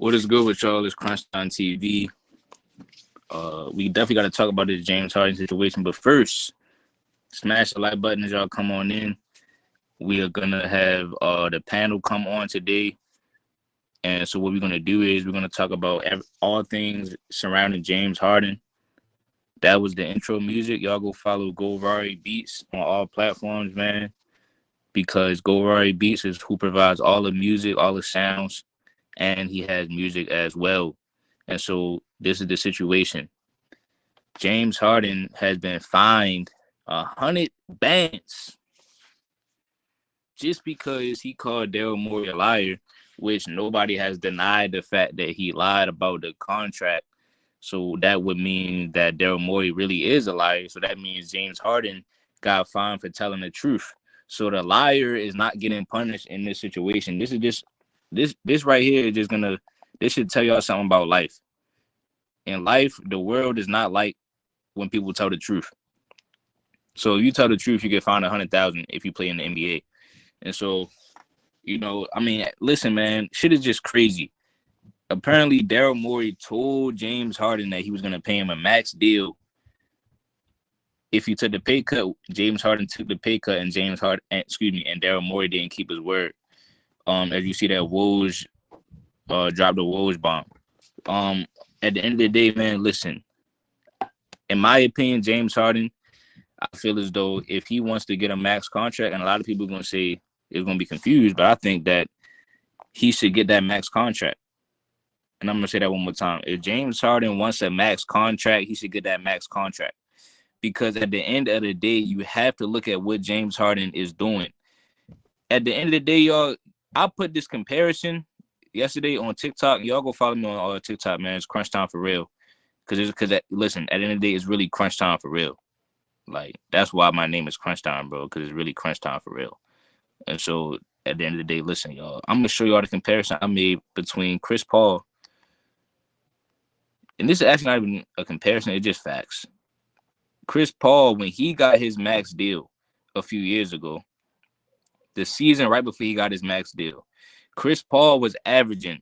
What is good with y'all? It's Crunch Time TV. We definitely got to talk about this James Harden situation. But first, smash the like button as y'all come on in. We are gonna have the panel come on today, and so what we're gonna do is we're gonna talk about all things surrounding James Harden. That was the intro music. Y'all go follow Rory Beats on all platforms, man, because Rory Beats is who provides all the music, all the sounds, and he has music as well. And so this is the situation. James Harden has been fined 100 bands just because he called Daryl Morey a liar, which nobody has denied the fact that he lied about the contract. So that would mean that Daryl Morey really is a liar. So that means James Harden got fined for telling the truth. So the liar is not getting punished in this situation. This is just this right here is just gonna this should tell y'all something about life. In life, the world is not like when people tell the truth. So if you tell the truth, you get fined 100,000 if you play in the NBA. And so, I mean, listen, man, shit is just crazy. Apparently, Daryl Morey told James Harden that he was gonna pay him a max deal if he took the pay cut. James Harden took the pay cut, and and Daryl Morey didn't keep his word. As you see that Woj dropped the Woj bomb. At the end of the day, man, listen. In my opinion, James Harden, I feel as though if he wants to get a max contract, and a lot of people are going to say it's going to be confused, but I think that he should get that max contract. And I'm going to say that one more time. If James Harden wants a max contract, he should get that max contract. Because at the end of the day, you have to look at what James Harden is doing. At the end of the day, y'all, I put this comparison yesterday on TikTok. Y'all go follow me on TikTok, man. It's Crunch Time for real. Listen, at the end of the day, it's really crunch time for real. Like, that's why my name is Crunch Time, bro, because it's really crunch time for real. And so, at the end of the day, listen, y'all, I'm going to show y'all the comparison I made between Chris Paul. And this is actually not even a comparison. It's just facts. Chris Paul, when he got his max deal a few years ago, the season right before he got his max deal, Chris Paul was averaging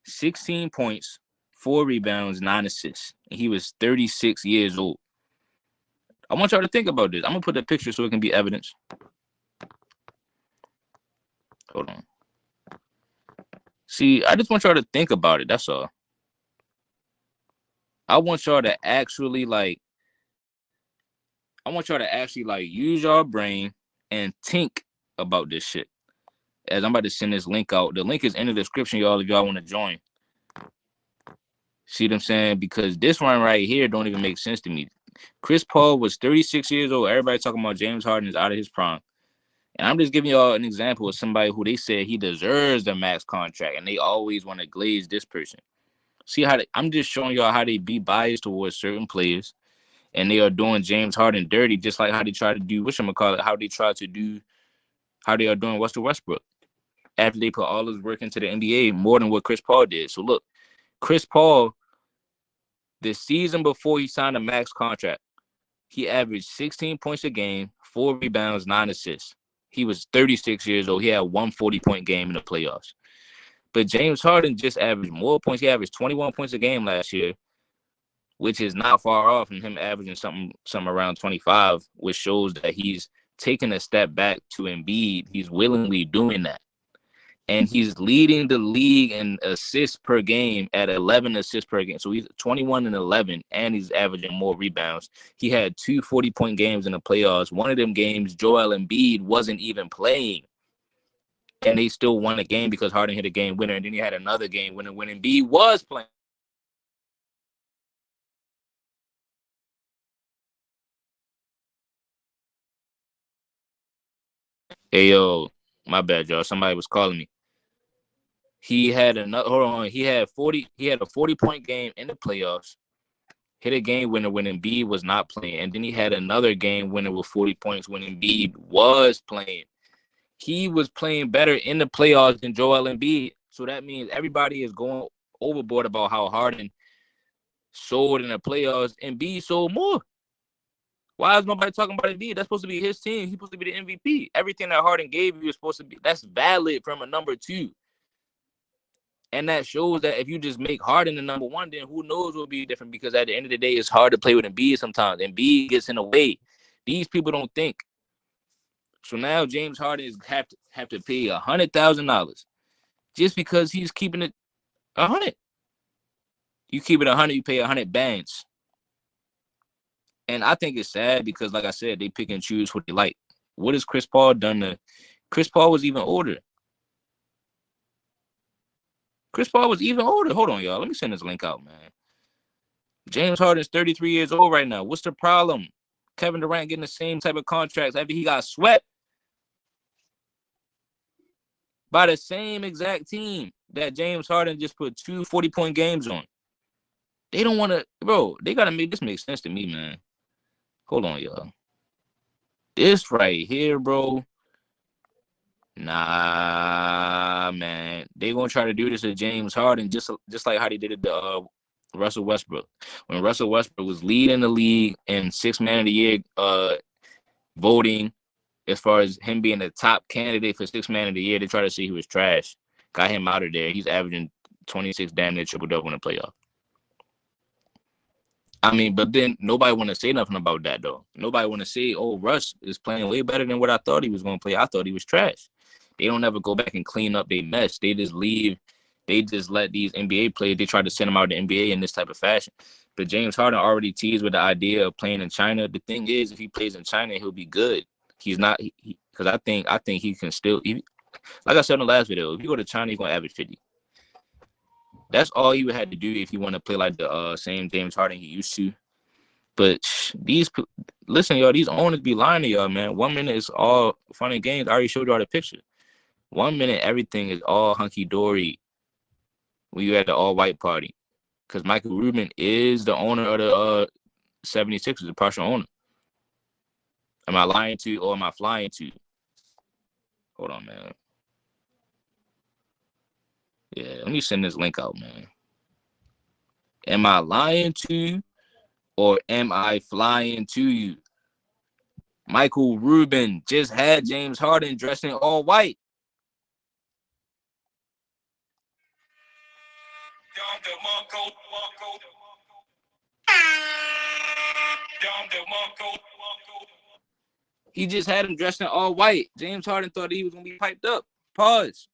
16 points, 4 rebounds, 9 assists. And he was 36 years old. I want y'all to think about this. I'm going to put the picture so it can be evidence. Hold on. See, I just want y'all to think about it. That's all. I want y'all to actually, use your brain and think about this shit. As I'm about to send this link out. The link is in the description, y'all, if y'all want to join. See what I'm saying? Because this one right here don't even make sense to me. Chris Paul was 36 years old. Everybody talking about James Harden is out of his prime. And I'm just giving y'all an example of somebody who they said he deserves the max contract, and they always want to glaze this person. See how I'm just showing y'all how they be biased towards certain players, and they are doing James Harden dirty, just like how they try to do how they are doing Russell Westbrook after they put all his work into the NBA more than what Chris Paul did. So look, Chris Paul, the season before he signed a max contract, he averaged 16 points a game, 4 rebounds, 9 assists. He was 36 years old. He had 140-point game in the playoffs. But James Harden just averaged more points. He averaged 21 points a game last year, which is not far off from him averaging something around 25, which shows that he's taking a step back to Embiid. He's willingly doing that. And he's leading the league in assists per game at 11 assists per game. So he's 21 and 11, and he's averaging more rebounds. He had 2 40-point games in the playoffs. One of them games, Joel Embiid wasn't even playing. And they still won a game because Harden hit a game winner. And then he had another game winner when Embiid was playing. Hey, yo, my bad, y'all. Somebody was calling me. He had another. Hold on. He had a 40-point game in the playoffs. Hit a game winner when Embiid was not playing, and then he had another game winner with 40 points when Embiid was playing. He was playing better in the playoffs than Joel Embiid. So that means everybody is going overboard about how Harden sold in the playoffs. Embiid sold more. Why is nobody talking about Embiid? That's supposed to be his team. He's supposed to be the MVP. Everything that Harden gave you is supposed to be, that's valid from a number 2. And that shows that if you just make Harden the number one, then who knows what will be different, because at the end of the day, it's hard to play with Embiid sometimes. Embiid gets in the way. These people don't think. So now James Harden is have to pay $100,000 just because he's keeping it 100. You keep it 100, you pay 100 bands. And I think it's sad because, like I said, they pick and choose what they like. What has Chris Paul done to? Chris Paul was even older. Chris Paul was even older. Hold on, y'all. Let me send this link out, man. James Harden's 33 years old right now. What's the problem? Kevin Durant getting the same type of contracts after he got swept by the same exact team that James Harden just put 2 40-point games on. They don't want to, bro. They got to make this make sense to me, man. Hold on, y'all. This right here, bro. Nah, man. They gonna try to do this to James Harden just like how they did it to Russell Westbrook. When Russell Westbrook was leading the league in 6th Man of the Year voting, as far as him being the top candidate for 6th Man of the Year, they tried to say he was trash. Got him out of there. He's averaging 26 damn near triple-double in the playoff. I mean, but then nobody want to say nothing about that, though. Nobody want to say, oh, Russ is playing way better than what I thought he was going to play. I thought he was trash. They don't ever go back and clean up their mess. They just leave. They just let these NBA players, they try to send them out to the NBA in this type of fashion. But James Harden already teased with the idea of playing in China. The thing is, if he plays in China, he'll be good. He's not, because I think he can still, like I said in the last video, if you go to China, he's going to average 50. That's all he would have to do if he want to play like the same James Harden he used to. But listen, y'all, these owners be lying to y'all, man. 1 minute is all fun and games. I already showed y'all the picture. 1 minute, everything is all hunky-dory when you at the all-white party. Because Michael Rubin is the owner of the 76ers, the partial owner. Am I lying to you or am I flying to you? Hold on, man. Yeah, let me send this link out, man. Am I lying to you or am I flying to you? Michael Rubin just had James Harden dressed in all white. He just had him dressed in all white. James Harden thought he was going to be piped up. Pause.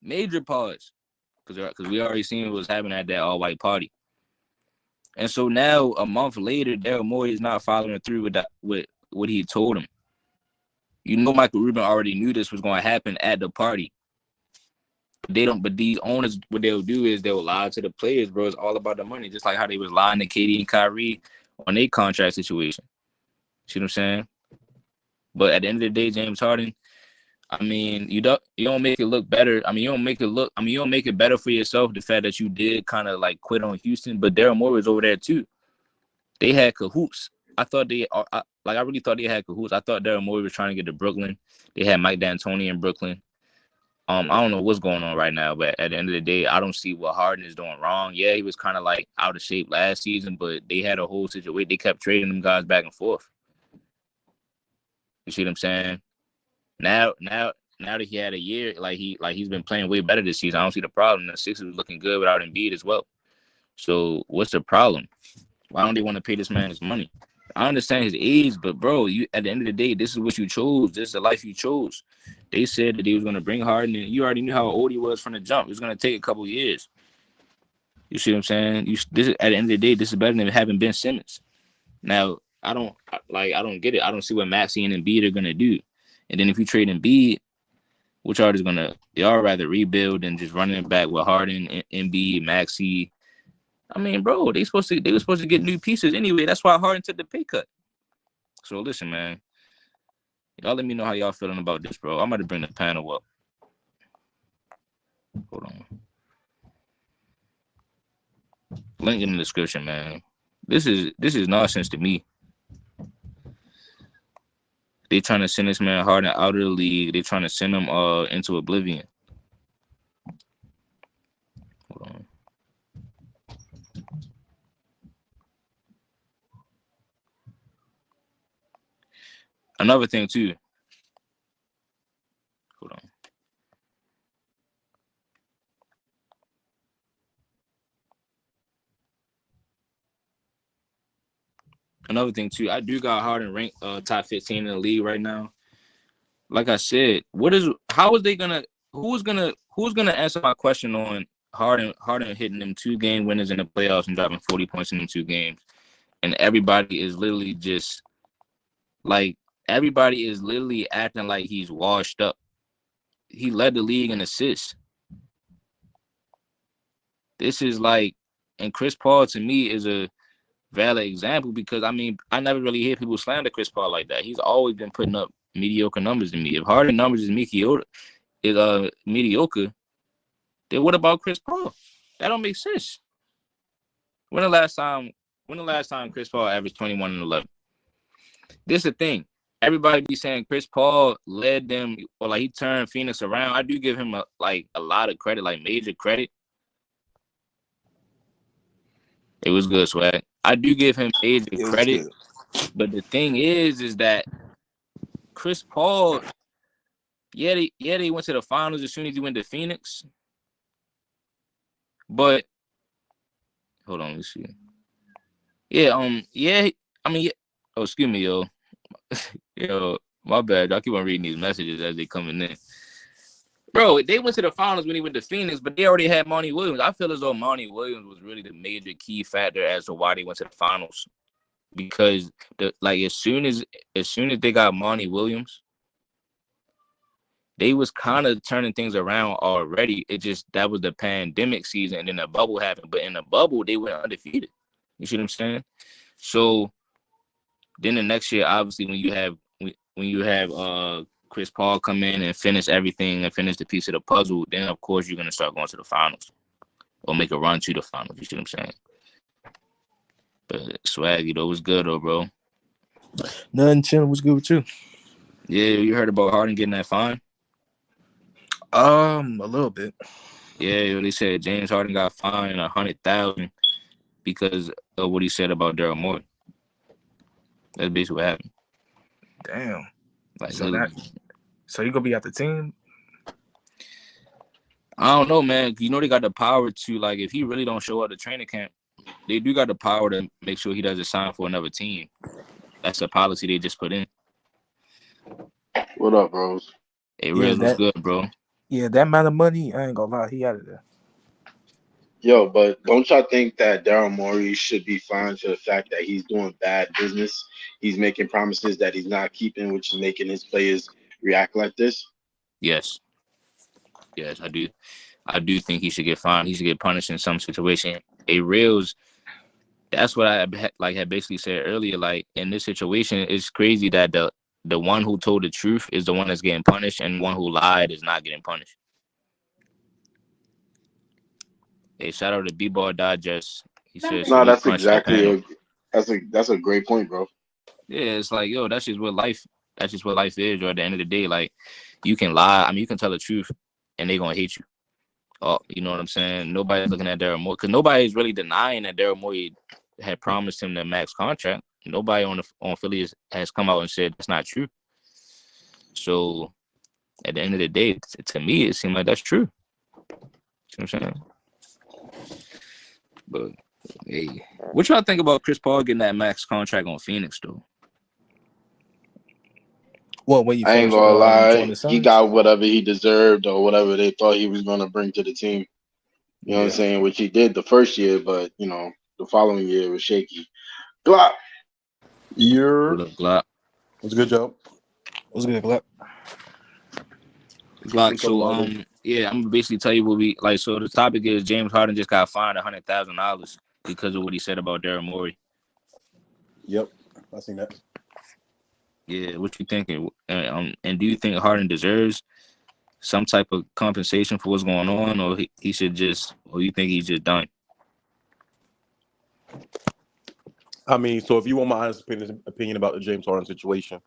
Major pause. Because we already seen what was happening at that all white party. And so now, a month later, Daryl Morey is not following through with what he told him. You know, Michael Rubin already knew this was going to happen at the party. But these owners, what they'll do is they'll lie to the players, bro. It's all about the money, just like how they was lying to KD and Kyrie on their contract situation. See what I'm saying? But at the end of the day, James Harden, I mean, you don't make it look better. I mean, you don't make it better for yourself, the fact that you did kind of like quit on Houston. But Daryl Morey was over there too. They had cahoots. I really thought they had cahoots. I thought Daryl Morey was trying to get to Brooklyn. They had Mike D'Antoni in Brooklyn. I don't know what's going on right now, but at the end of the day, I don't see what Harden is doing wrong. Yeah, he was kind of like out of shape last season, but they had a whole situation. They kept trading them guys back and forth. You see what I'm saying? Now that he had a year, he's been playing way better this season. I don't see the problem. The Sixers was looking good without Embiid as well. So what's the problem? Why don't they want to pay this man his money? I understand his age, but bro, you at the end of the day, this is what you chose. This is the life you chose. They said that they was going to bring Harden, and you already knew how old he was from the jump. It was going to take a couple years. You see what I'm saying? At the end of the day, this is better than having Ben Simmons. Now, I don't get it. I don't see what Maxey and Embiid are going to do. And then if you trade Embiid, which are going to, they all rather rebuild than just running it back with Harden, Embiid, Maxey. I mean, bro, they were supposed to get new pieces anyway. That's why Harden took the pay cut. So listen, man. Y'all let me know how y'all feeling about this, bro. I'm about to bring the panel up. Hold on. Link in the description, man. This is nonsense to me. They trying to send this man Harden out of the league. They trying to send him into oblivion. Hold on. Another thing too. Hold on. another thing too, I do got Harden ranked top 15 in the league right now. Like I said, who's gonna answer my question on Harden hitting them 2-game winners in the playoffs and dropping 40 points in them 2 games, and everybody is literally just like everybody is literally acting like he's washed up. He led the league in assists. This is like, and Chris Paul to me is a valid example because I mean I never really hear people slander Chris Paul like that. He's always been putting up mediocre numbers to me. If Harden numbers is mediocre, then what about Chris Paul? That don't make sense. When the last time Chris Paul averaged 21 and 11? This is the thing. Everybody be saying Chris Paul led them or like he turned Phoenix around. I do give him a lot of credit, like major credit. It was good, Swag. I do give him major credit. But the thing is that Chris Paul, they went to the finals as soon as he went to Phoenix. But hold on, let's see. Oh, excuse me, yo. Yo, my bad. I keep on reading these messages as they coming in. Bro, they went to the finals when he went to Phoenix, but they already had Monty Williams. I feel as though Monty Williams was really the major key factor as to why they went to the finals. Because as soon as they got Monty Williams, they was kind of turning things around already. It just that was the pandemic season, and then the bubble happened. But in the bubble, they went undefeated. You see what I'm saying? So then the next year, obviously, when you have Chris Paul come in and finish everything and finish the piece of the puzzle, then of course you're gonna start going to the finals or make a run to the finals. You see what I'm saying? But Swag, it was good though, bro. Nothing chilling. What's good with you? Yeah, you heard about Harden getting that fine? A little bit. Yeah, they said James Harden got fined $100,000 because of what he said about Daryl Morey. That's basically what happened. Damn. Like, so you gonna be at the team? I don't know, man. You know they got the power to, like, if he really don't show up to training camp, they do got the power to make sure he doesn't sign for another team. That's a policy they just put in. What up, bros? It really was good, bro. Yeah, that amount of money, I ain't gonna lie, he out of there. Yo, but don't y'all think that Daryl Morey should be fined for the fact that he's doing bad business? He's making promises that he's not keeping, which is making his players react like this. Yes, I do. I do think he should get fined. He should get punished in some situation. That's what I had basically said earlier. Like in this situation, it's crazy that the one who told the truth is the one that's getting punished, and the one who lied is not getting punished. Hey, shout out to B-Ball Digest. He says No, that's exactly that's a great point, bro. Yeah, it's like, yo, that's just what life is. Or at the end of the day, like you can lie. I mean, you can tell the truth, and they're gonna hate you. Oh, you know what I'm saying? Nobody's looking at Daryl Morey because nobody's really denying that Daryl Morey had promised him the max contract. Nobody on Philly has come out and said that's not true. So at the end of the day, to me, it seemed like that's true. You know what I'm saying? But hey, what y'all think about Chris Paul getting that max contract on Phoenix, though? Well, when you I ain't first gonna lie, joined the Suns? he got whatever he deserved or whatever they thought he was gonna bring to the team. You know what I'm saying? Which he did the first year, but the following year was shaky. Glock. What up, Glock? What's good, Joe? What's good, Glock? Glock. So I'm gonna basically tell you what we like. So the topic is James Harden just got fined $100,000 because of what he said about Daryl Morey. Yep, I seen that. Yeah, what you thinking? And do you think Harden deserves some type of compensation for what's going on, or he should just, or you think he's just done? I mean, so if you want my honest opinion about the James Harden situation,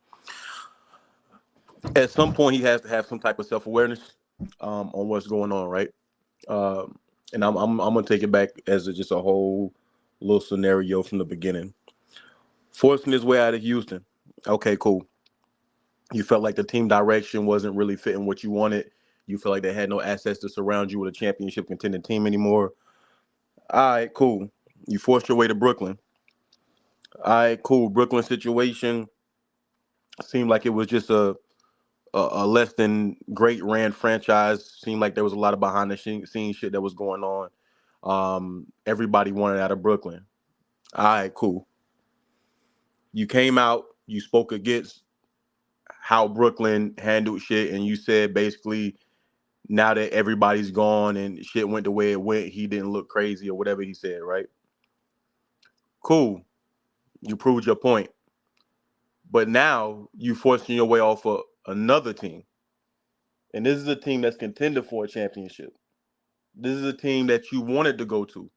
at some point he has to have some type of self-awareness on what's going on, right? And I'm gonna take it back as just a whole little scenario from the beginning. Forcing his way out of Houston. Okay, cool. You felt like the team direction wasn't really fitting what you wanted. You felt like they had no assets to surround you with a championship contending team anymore. All right, cool. You forced your way to Brooklyn. All right, cool. Brooklyn situation seemed like it was just a less than great ran franchise. Seemed like there was a lot of behind the scenes shit that was going on. Everybody wanted out of Brooklyn. All right, cool. You came out, you spoke against how Brooklyn handled shit, and you said basically now that everybody's gone and shit went the way it went, he didn't look crazy or whatever he said, right? Cool. You proved your point. But now you forcing your way off of another team. And this is a team that's contended for a championship. This is a team that you wanted to go to.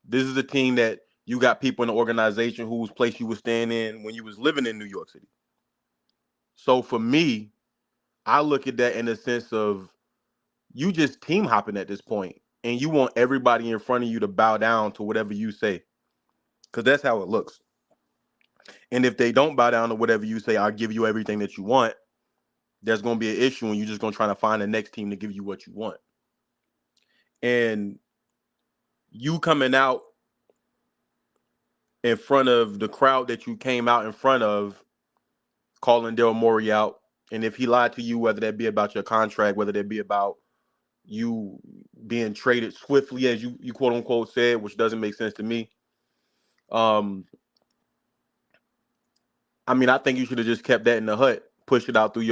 This is a team that you got people in the organization whose place you was staying in when you was living in New York City. So for me, I look at that in the sense of you just team hopping at this point, and you want everybody in front of you to bow down to whatever you say, because that's how it looks. And if they don't bow down to whatever you say, I'll give you everything that you want, there's going to be an issue, and you're just going to try to find the next team to give you what you want. And you coming out in front of the crowd that you came out in front of, calling Daryl Morey out, and if he lied to you, whether that be about your contract, whether that be about you being traded swiftly, as you quote unquote said, which doesn't make sense to me. I mean, I think you should have just kept that in the hut, push it out through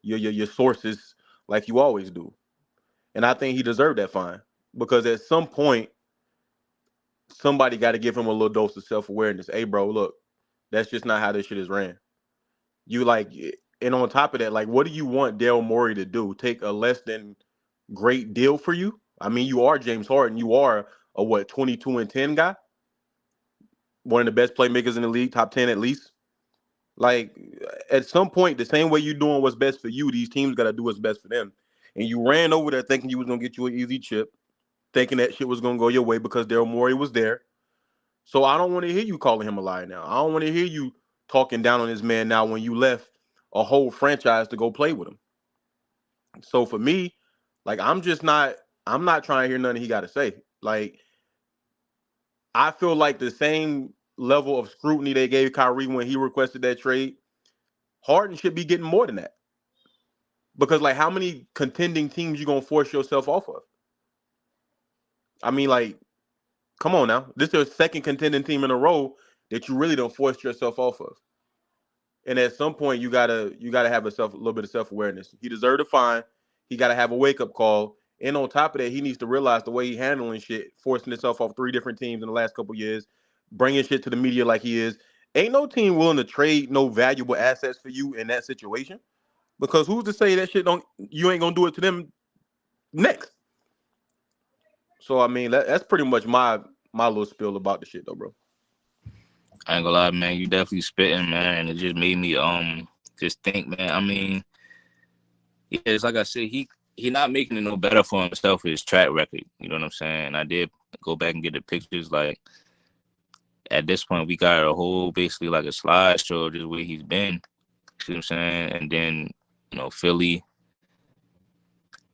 your sources like you always do. And I think he deserved that fine, because at some point somebody got to give him a little dose of self-awareness. Hey, bro, look, that's just not how this shit is ran. You like, and on top of that, like, what do you want Daryl Morey to do? Take a less than great deal for you? I mean, you are James Harden. You are a 22-10 guy, one of the best playmakers in the league, top 10 at least. Like, at some point, the same way you're doing what's best for you, these teams got to do what's best for them. And you ran over there thinking you was gonna get you an easy chip, thinking that shit was gonna go your way because Daryl Morey was there. So I don't want to hear you calling him a liar now. I don't want to hear you talking down on this man now when you left a whole franchise to go play with him. So for me, like, I'm not trying to hear nothing he got to say. Like, I feel like the same level of scrutiny they gave Kyrie when he requested that trade, Harden should be getting more than that. Because, like, how many contending teams you gonna force yourself off of? I mean, like, come on now. This is your second contending team in a row that you really don't force yourself off of. And at some point, you gotta have a little bit of self-awareness. He deserved a fine. He gotta have a wake-up call. And on top of that, he needs to realize the way he handling shit, forcing himself off 3 different teams in the last couple of years, bringing shit to the media like he is. Ain't no team willing to trade no valuable assets for you in that situation. Because who's to say that shit you ain't gonna do it to them next? So I mean, that's pretty much my little spiel about the shit, though, bro. I ain't gonna lie, man. You definitely spitting, man, and it just made me just think, man. I mean, yeah, it's like I said, he not making it no better for himself. His track record, you know what I'm saying? I did go back and get the pictures. Like, at this point, we got a whole, basically like a slideshow of just where he's been. You know what I'm saying? And then, Philly.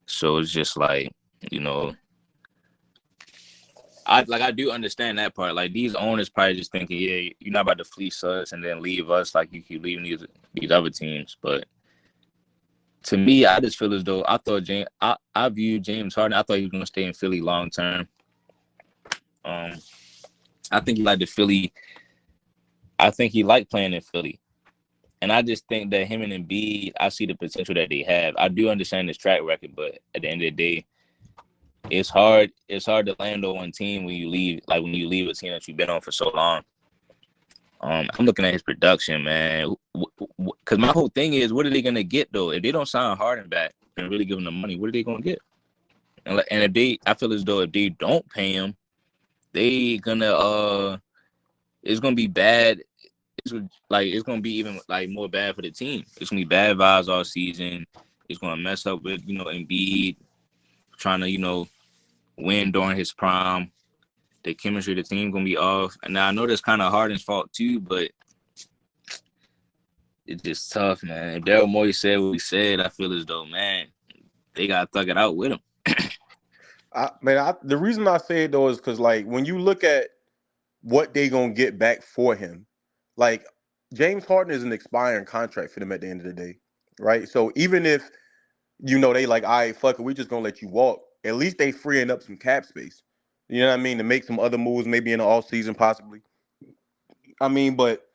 So it's just like, I do understand that part. Like, these owners probably just thinking, yeah, you're not about to fleece us and then leave us like you keep leaving these other teams. But to me, I just feel as though I viewed James Harden. I thought he was going to stay in Philly long term. I think he liked the Philly. I think he liked playing in Philly. And I just think that him and Embiid, I see the potential that they have. I do understand his track record, but at the end of the day, it's hard to land on one team when you leave a team that you've been on for so long. I'm looking at his production, man, because my whole thing is, what are they gonna get though? If they don't sign Harden back and really give him the money, what are they gonna get? And I feel as though if they don't pay him, they gonna it's gonna be bad. It's gonna be even like more bad for the team. It's gonna be bad vibes all season. It's gonna mess up with Embiid trying to win during his prime. The chemistry of the team gonna be off. And now I know that's kind of Harden's fault too, but it's just tough, man. If Daryl Morey said what he said, I feel as though, man, they gotta thug it out with him. The reason I say it though is because, like, when you look at what they gonna get back for him. Like James Harden is an expiring contract for them at the end of the day, right? So even if they like, all right, fuck it, we just gonna let you walk. At least they freeing up some cap space. You know what I mean? To make some other moves, maybe in the off season, possibly. I mean, but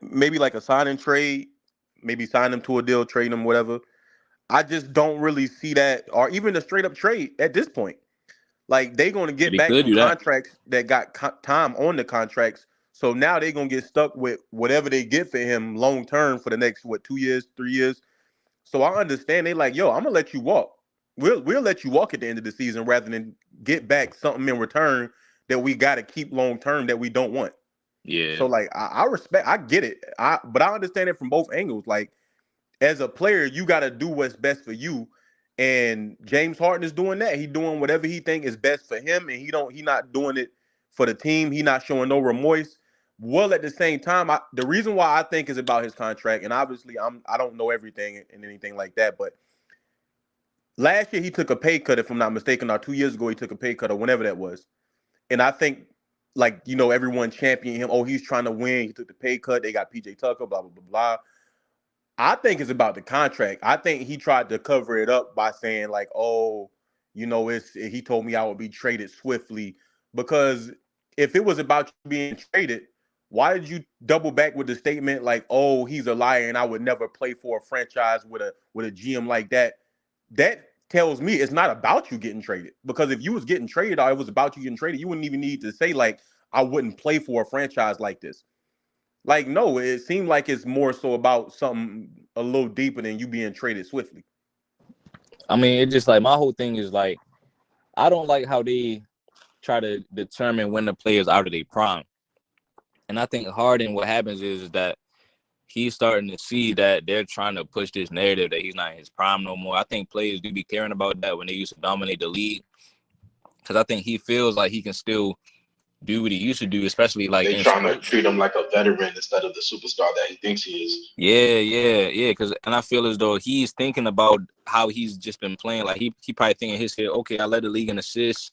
maybe like a sign and trade, maybe sign them to a deal, trade them, whatever. I just don't really see that, or even a straight up trade at this point. Like they gonna Yeah, get they back could some do that. contracts that got time on the contracts. So now they gonna get stuck with whatever they get for him long term for the next 2 years, 3 years. So I understand they like, yo, I'm gonna let you walk. We'll let you walk at the end of the season rather than get back something in return that we got to keep long term that we don't want. Yeah. So like I respect, I get it. But I understand it from both angles. Like as a player, you got to do what's best for you. And James Harden is doing that. He doing whatever he think is best for him, and he not doing it for the team. He not showing no remorse. Well, at the same time, the reason why I think is about his contract, and obviously I don't know everything and anything like that, but last year he took a pay cut, if I'm not mistaken, or 2 years ago he took a pay cut or whenever that was. And I think like everyone championed him. Oh, he's trying to win. He took the pay cut. They got PJ Tucker. Blah blah blah blah. I think it's about the contract. I think he tried to cover it up by saying like, "Oh, he told me I would be traded swiftly." Because if it was about you being traded, why did you double back with the statement like, "Oh, he's a liar and I would never play for a franchise with a GM like that"? That tells me it's not about you getting traded. Because if you was getting traded or it was about you getting traded, you wouldn't even need to say like, "I wouldn't play for a franchise like this." Like, no, it seemed like it's more so about something a little deeper than you being traded swiftly. I mean, it's just like my whole thing is like I don't like how they try to determine when the player's out of their prime. And I think Harden, what happens is that he's starting to see that they're trying to push this narrative that he's not in his prime no more. I think players do be caring about that when they used to dominate the league. Because I think he feels like he can still do what he used to do, especially like They in trying to spurts. treat him like a veteran instead of the superstar that he thinks he is. Yeah. And I feel as though he's thinking about how he's just been playing. Like he probably thinking in his head, okay, I led the league in assists.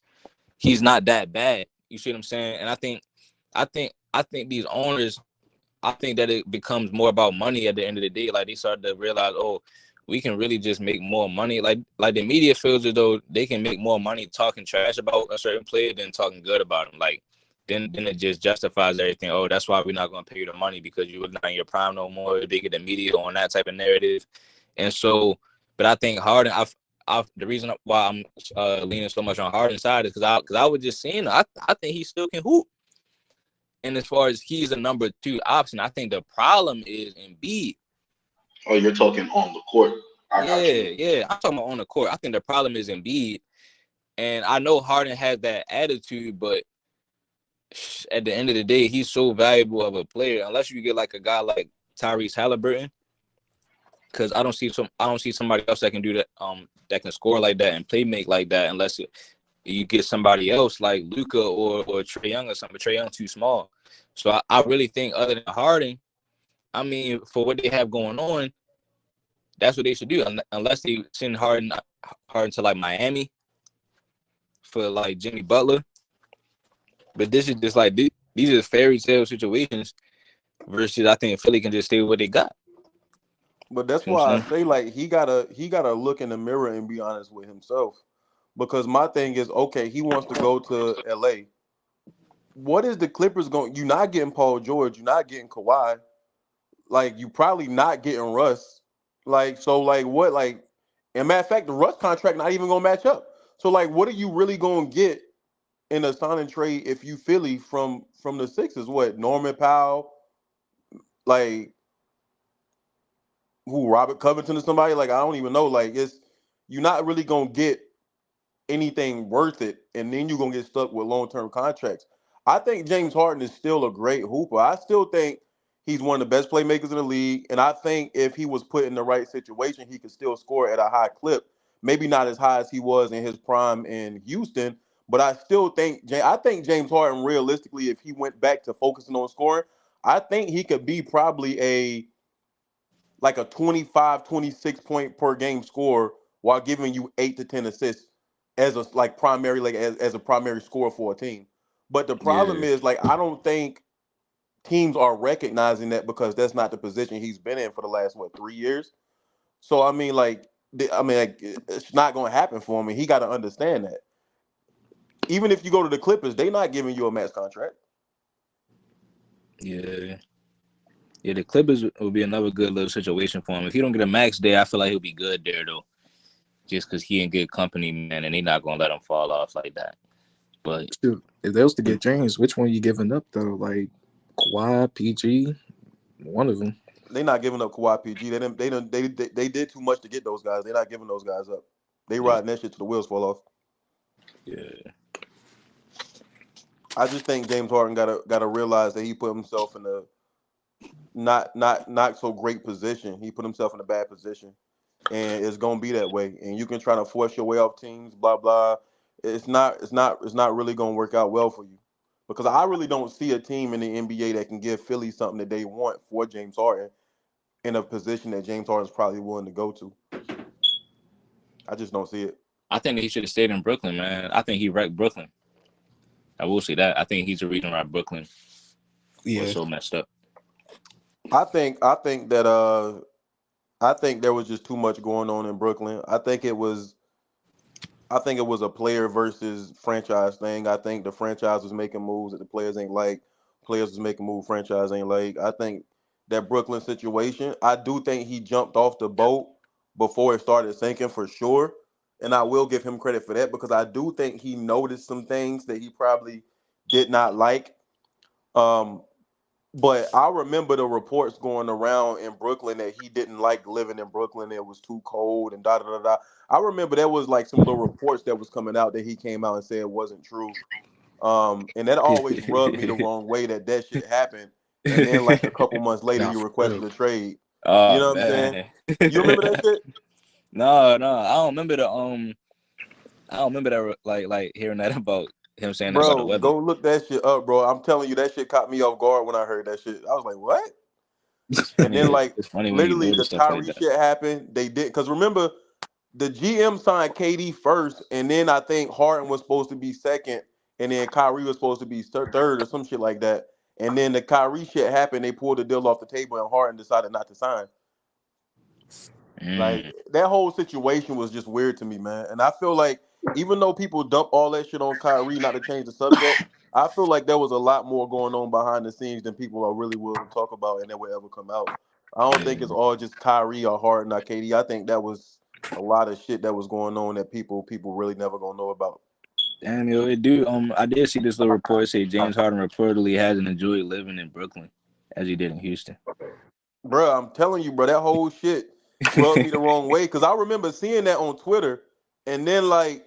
He's not that bad. You see what I'm saying? And I think these owners, I think that it becomes more about money at the end of the day. Like they start to realize, oh, we can really just make more money. Like the media feels as though they can make more money talking trash about a certain player than talking good about him. Like then it just justifies everything. Oh, that's why we're not going to pay you the money because you were not in your prime no more. They get the media on that type of narrative, and so. But I think Harden, the reason why I'm leaning so much on Harden's side is because I was just seeing. I think he still can hoop. And as far as he's a number 2 option, I think the problem is Embiid. Oh, you're talking on the court. I got you. Yeah. I'm talking about on the court. I think the problem is Embiid. And I know Harden has that attitude, but at the end of the day, he's so valuable of a player. Unless you get like a guy like Tyrese Halliburton, because I don't see somebody else that can do that. That can score like that and play make like that. Unless you get somebody else like Luka or Trae Young or something. Trae Young too small. So I really think other than Harden, I mean, for what they have going on, that's what they should do. Unless they send Harden to like Miami for like Jimmy Butler. But this is just like these are fairy tale situations versus I think Philly can just stay with what they got. But that's You know what why I I'm saying? say like he gotta look in the mirror and be honest with himself. Because my thing is, okay, he wants to go to LA. What is the Clippers going? You're not getting Paul George. You're not getting Kawhi. Like you probably not getting Russ. Like so, like what? Like, and matter of fact, the Russ contract not even gonna match up. So like, what are you really gonna get in a sign and trade if you Philly from the Sixers? What Norman Powell, like who Robert Covington or somebody? Like I don't even know. Like you're not really gonna get anything worth it, and then you're gonna get stuck with long-term contracts. I think James Harden is still a great hooper. I still think he's one of the best playmakers in the league, and I think if he was put in the right situation, he could still score at a high clip. Maybe not as high as he was in his prime in Houston, but I think James Harden realistically, if he went back to focusing on scoring, I think he could be probably a 25, 26 point per game score while giving you 8 to 10 assists as a like primary like as a primary scorer for a team. But the problem is, like, I don't think teams are recognizing that because that's not the position he's been in for the last 3 years. So I mean, like, it's not going to happen for him, and he got to understand that. Even if you go to the Clippers, they're not giving you a max contract. Yeah, the Clippers will be another good little situation for him. If he don't get a max there, I feel like he'll be good there though, just because he in good company, man, and they not gonna let him fall off like that. But Shoot, if they was to get James, which one you giving up though? Like Kawhi, PG, one of them. They're not giving up Kawhi, PG. They did too much to get those guys. They're not giving those guys up. They riding that shit till the wheels fall off. Yeah. I just think James Harden gotta realize that he put himself in a not so great position. He put himself in a bad position, and it's gonna be that way. And you can try to force your way off teams, blah blah. It's not really gonna work out well for you, because I really don't see a team in the NBA that can give Philly something that they want for James Harden in a position that James Harden's probably willing to go to. I just don't see it. I think that he should have stayed in Brooklyn, man. I think he wrecked Brooklyn. I will say that. I think he's the reason why Brooklyn was so messed up. I think that I think there was just too much going on in Brooklyn. I think it was a player versus franchise thing. I think the franchise was making moves that the players ain't like. Players was making moves franchise ain't like. I think that Brooklyn situation, I do think he jumped off the boat before it started sinking for sure. And I will give him credit for that, because I do think he noticed some things that he probably did not like. But I remember the reports going around in Brooklyn that he didn't like living in Brooklyn. It was too cold and da da da da. I remember there was like some little reports that was coming out that he came out and said wasn't true. And that always rubbed me the wrong way that shit happened. And then like a couple months later, he requested a trade. You know what I'm saying? You remember that shit? No, I don't remember I don't remember that like hearing that about him saying that about the Bro, weather. go look that shit up, bro. I'm telling you, that shit caught me off guard when I heard that shit. I was like, what? And then, like, It's funny when you literally the notice stuff like Kyrie that. shit happened. They did, because remember, the GM signed KD first, and then I think Harden was supposed to be second, and then Kyrie was supposed to be third or some shit like that. And then the Kyrie shit happened. They pulled the deal off the table, and Harden decided not to sign. Like, that whole situation was just weird to me, man. And I feel like even though people dump all that shit on Kyrie, not to change the subject, I feel like there was a lot more going on behind the scenes than people are really willing to talk about and that would ever come out. I don't think it's all just Kyrie or Harden or KD. I think that was a lot of shit that was going on that people really never gonna know about. Damn, yo, it do. I did see this little report say James Harden reportedly hasn't enjoyed living in Brooklyn as he did in Houston. Bro, I'm telling you, bro, that whole shit rubbed me the wrong way, because I remember seeing that on Twitter, and then like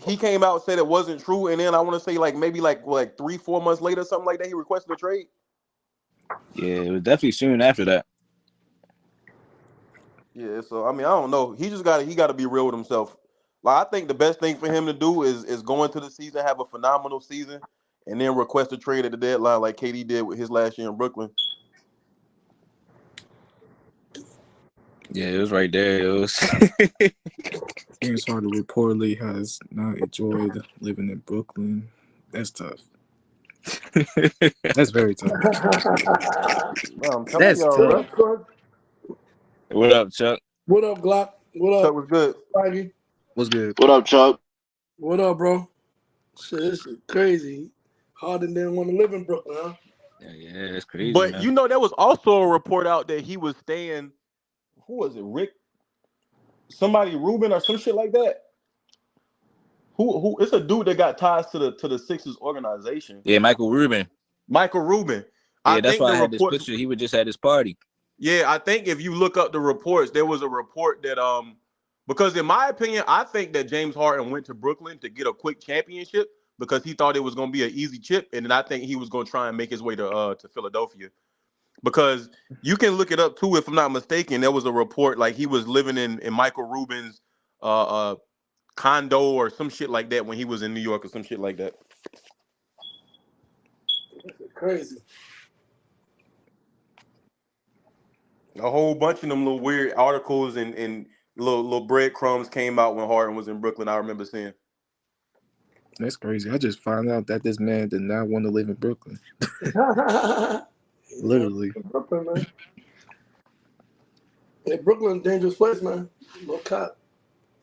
he came out and said it wasn't true, and then I want to say like maybe like 3-4 months later, something like that, he requested a trade. Yeah, it was definitely soon after that. Yeah, so I mean, I don't know. He got to be real with himself. Like, I think the best thing for him to do is go into the season, have a phenomenal season, and then request a trade at the deadline like KD did with his last year in Brooklyn. Yeah, it was right there. It was. James Harden reportedly has not enjoyed living in Brooklyn. That's tough. That's very tough. Bro, I'm telling That's y'all, bro. tough. What up, Chuck? What up, Glock? What up? Chuck was good. Feige? What's good? What up, Chuck? What up, bro? Shit, this shit crazy. Harden didn't want to live in Brooklyn, huh? Yeah, it's crazy, But man. you know, there was also a report out that he was staying. Who was it? Rick? Somebody Rubin or some shit like that. Who? It's a dude that got ties to the Sixers organization. Yeah, Michael Rubin. Michael Rubin. Yeah, that's think why the I had this reports. picture. He was just at his party. Yeah, I think if you look up the reports, there was a report that because in my opinion, I think that James Harden went to Brooklyn to get a quick championship because he thought it was going to be an easy chip, and then I think he was going to try and make his way to Philadelphia. Because you can look it up too, if I'm not mistaken. There was a report like he was living in Michael Rubin's condo or some shit like that when he was in New York or some shit like that. That's crazy. A whole bunch of them little weird articles and little breadcrumbs came out when Harden was in Brooklyn. I remember seeing. That's crazy. I just found out that this man did not want to live in Brooklyn. Literally. Brooklyn, man. Hey, Brooklyn, dangerous place, man. No cop.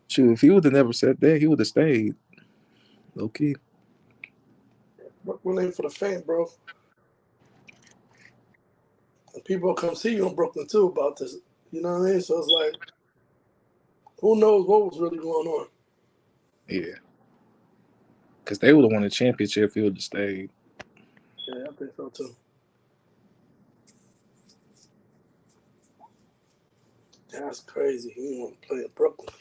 Shoot, if he would have never said that, he would have stayed. Low key. Brooklyn ain't for the faint, bro. And people come see you in Brooklyn too about this. You know what I mean? So it's like, who knows what was really going on? Yeah. Because they would have won a championship if he would have stayed. Yeah, I think so too. That's crazy. He didn't want to play in Brooklyn.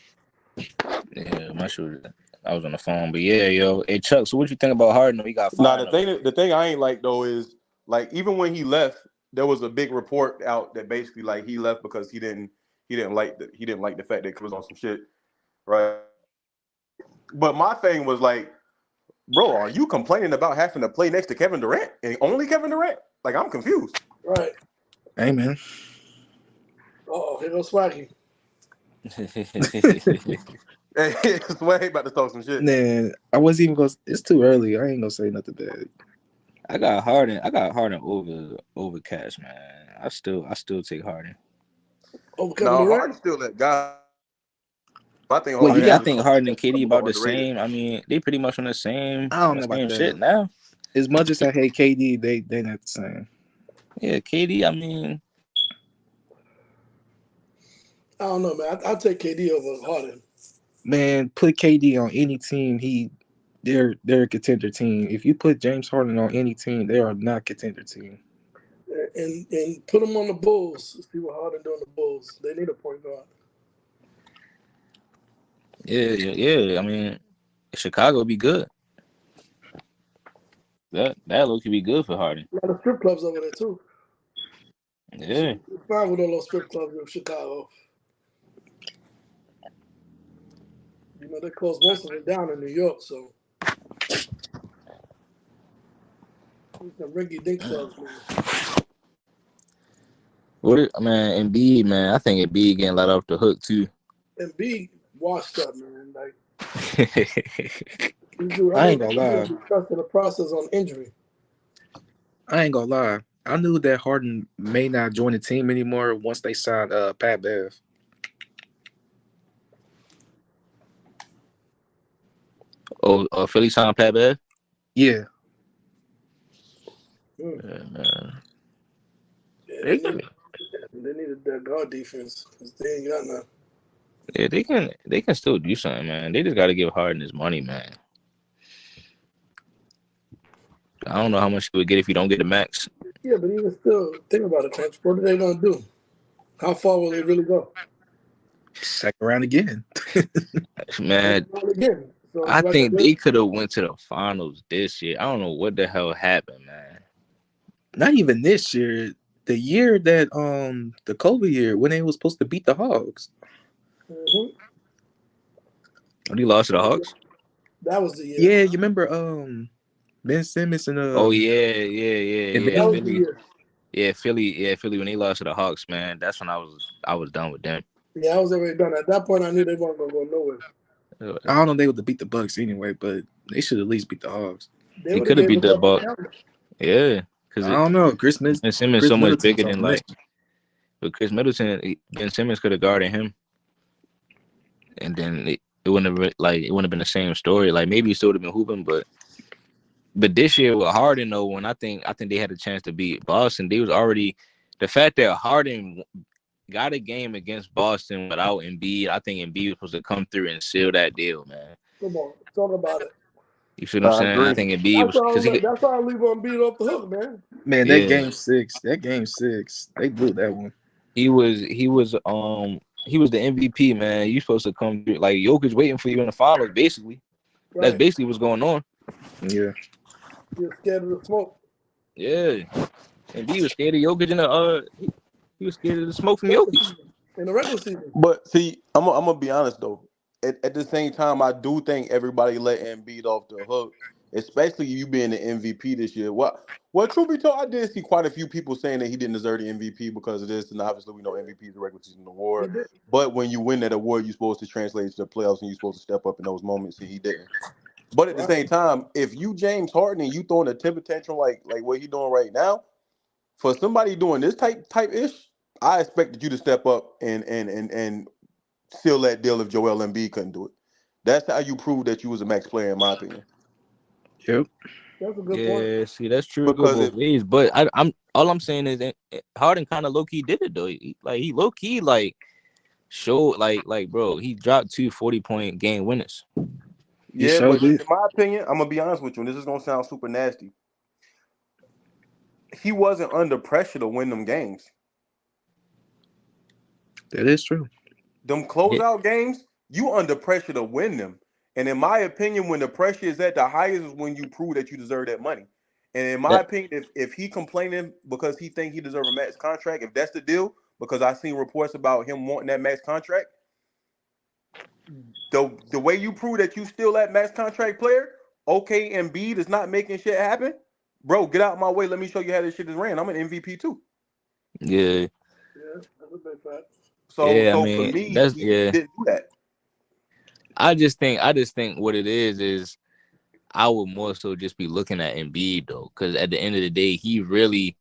Yeah, my sure. I was on the phone, but yeah, yo, hey Chuck. So what you think about Harden? He got Now fired. the thing I ain't like though is like even when he left, there was a big report out that basically like he left because he didn't like the fact that he was on some shit, right? But my thing was like, bro, are you complaining about having to play next to Kevin Durant and only Kevin Durant? Like I'm confused. Right. Hey, man. Oh, here goes Swaggy. Hey, Sway about to talk some shit. Man, I wasn't even going to. It's too early. I ain't going to say nothing bad. I got Harden over Cash, man. I still take Harden. Over Kevin No, Durant? Harden's still that guy. I think Well, Harden, you got- I think Harden and KD about the underrated. same. I mean, they pretty much on the same. I don't know about same that. shit now. As much as I hate KD, they not the same. Yeah, KD. I mean, I don't know, man. I'll take KD over Harden. Man, put KD on any team, they're a contender team. If you put James Harden on any team, they are not contender team. And put him on the Bulls. See what Harden doing the Bulls. They need a point guard. yeah. I mean, Chicago be good. That look could be good for Harden. A lot of strip clubs over there too. Yeah. It's fine with all those strip clubs in Chicago. You know, they closed most of them down in New York, so the rinky dink clubs, man. Man, Embiid, man, I think Embiid getting let off the hook too. Embiid washed up, man. Like I ain't gonna lie. Trusting the process on injury. I ain't gonna lie. I knew that Harden may not join the team anymore once they signed Pat Bev. Philly signed Pat Bev? Yeah. Man. Yeah, they needed their guard defense because they ain't got none. Yeah, they can still do something, man. They just got to give Harden his money, man. I don't know how much he would get if you don't get the max. Yeah, but even still, think about it, Trench. What are they gonna do? How far will they really go? Second round again. Man, Again. So I think they could have went to the finals this year. I don't know what the hell happened, man. Not even this year. The year that the COVID year when they was supposed to beat the Hawks. Mm-hmm. When he lost to the Hawks? That was the year. Yeah, you remember Ben Simmons and Oh yeah. That was the year. Yeah, Philly when they lost to the Hawks, man. That's when I was done with them. Yeah, I was already done. At that point, I knew they weren't gonna go nowhere. I don't know if they would have beat the Bucks anyway, but they should at least beat the Hawks. They could have beat the Bucks. Yeah, because I don't know. Chris Simmons so much bigger than like. But Chris Middleton, Ben Simmons could have guarded him, and then it wouldn't have been the same story. Like maybe he still would have been hooping, but this year with Harden though, when I think they had a chance to beat Boston, they was already the fact that Harden got a game against Boston without Embiid. I think Embiid was supposed to come through and seal that deal, man. Come on, talk about it. You see what I'm saying? I think Embiid was because that's why I leave Embiid off the hook, man. Man, that game six, they blew that one. He was the MVP, man. You supposed to come through like Jokic waiting for you in the finals, basically. Right. That's basically what's going on. Yeah. You're scared of the smoke. Yeah. And he was scared of Jokic in the he was scared of the smoke from Jokic. In the regular season. But see, I'm gonna be honest though. At the same time, I do think everybody let Embiid off the hook, especially you being the MVP this year. Well, truth be told, I did see quite a few people saying that he didn't deserve the MVP because of this, and obviously we know MVP is the regular season award. But when you win that award, you're supposed to translate it to the playoffs, and you're supposed to step up in those moments, and he didn't. But at the Right. same time, if you James Harden and you throwing a temper tantrum like what he doing right now, for somebody doing this type ish, I expected you to step up and seal that deal if Joel Embiid couldn't do it. That's how you prove that you was a max player, in my opinion. Yep. That's a good point. Yeah, see, that's true. It go Because both if ways. But I'm all I'm saying is that Harden kind of low key did it though. He low key showed bro, he dropped 2 40-point game winners. He yeah, showed but in it. my opinion, I'm gonna be honest with you, and this is gonna sound super nasty. He wasn't under pressure to win them games. That is true. Them Yeah, closeout games, you under pressure to win them. And in my opinion, when the pressure is at the highest is when you prove that you deserve that money. And in my that opinion, if he complaining because he think he deserve a max contract, if that's the deal, because I seen reports about him wanting that max contract, the way you prove that you still that max contract player, okay, Embiid is not making shit happen, bro, get out of my way. Let me show you how this shit is ran. I'm an MVP too. yeah, Yeah, that's a big fact. So yeah. I so for mean, me, that's he yeah. didn't do that. I just think what it is I would more so just be looking at Embiid though, because at the end of the day, he really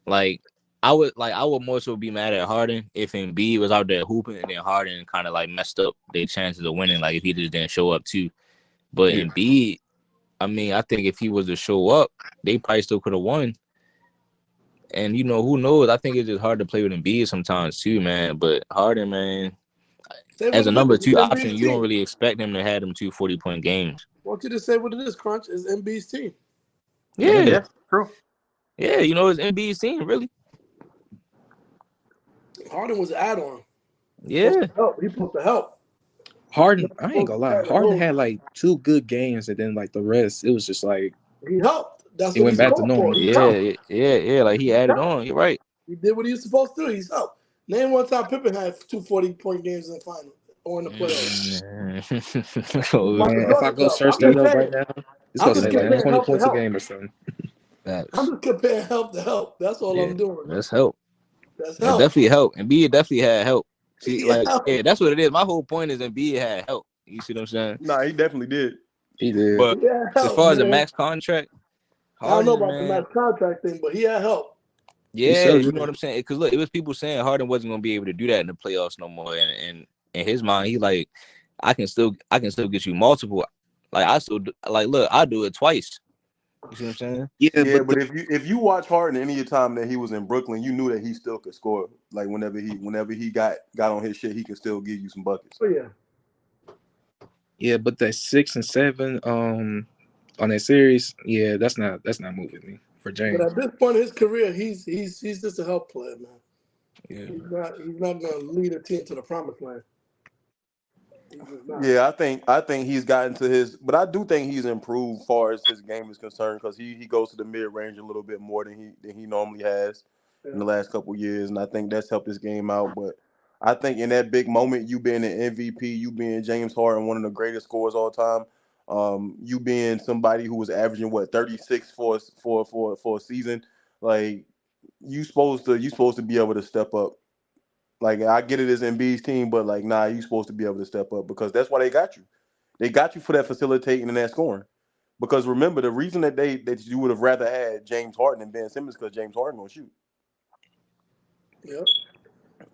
like I would more so be mad at Harden if Embiid was out there hooping and then Harden kind of like messed up their chances of winning, like if he just didn't show up too. But Yeah. Embiid, I mean, I think if he was to show up, they probably still could have won. And who knows? I think it's just hard to play with Embiid sometimes too, man. But Harden, man, Say as what a it is. number It's two option, Embiid's you don't team. really expect him to have them 2 40-point games. I want you to say what it is, Crunch. It's Embiid's team. Yeah. Yeah, Yeah, true. yeah, it's Embiid's team, really. Harden was an add-on. Supposed Yeah, to help. He's supposed to help. Harden, Not I ain't supposed gonna to lie. carry the Harden load. had like 2 good games, and then like the rest, it was just like He helped. That's it what went he's back to called for. normal. He's helped. yeah. Like he He's added helped. on. You're right. He did what he was supposed to do. He's helped. Name one time Pippen had 2 40-point games in the final or in the playoffs. He's Oh, Michael Man, if I Jordan go help. search I'm just that up right saying. now, it's I'm gonna just say like man, comparing 20 help to points a help. game or something. I'm facts. just comparing help to help. That's all Yeah, I'm doing, man. that's help. That's That help. definitely helped. Embiid definitely had help. See, Yeah, like, yeah, that's what it is. My whole point is Embiid had help. You see what I'm saying? Nah, he definitely did. He did. But yeah, as help, far as a man. max contract, I don't know Harden, about the man, max contract thing, but he had help. He yeah, showed you know what it. I'm saying? Because look, it was people saying Harden wasn't gonna be able to do that in the playoffs no more. And in his mind, he like, I can still get you multiple. Like look, I do it twice. You see what I'm saying? Yeah, Yeah, but but if you watch Harden any time that he was in Brooklyn, you knew that he still could score. Like whenever he got on his shit, he could still give you some buckets. Oh yeah, but that 6 and 7 on that series, yeah, that's not moving me for but James. at this point in his career, he's just a help player, man. Yeah. He's not going to lead a team to the promised land. He's just not. Yeah, I think he's gotten to his, but I do think he's improved far as his game is concerned because he goes to the mid range a little bit more than he normally has in Yeah. the last couple of years, and I think that's helped his game out. But I think in that big moment, you being an MVP, you being James Harden, one of the greatest scorers all time, you being somebody who was averaging 36 for a season, like you supposed to be able to step up. Like I get it as Embiid's team, but like nah, you supposed to be able to step up because that's why they got you. They got you for that facilitating and that scoring. Because remember, the reason that you would have rather had James Harden than Ben Simmons because James Harden gonna shoot. Yep.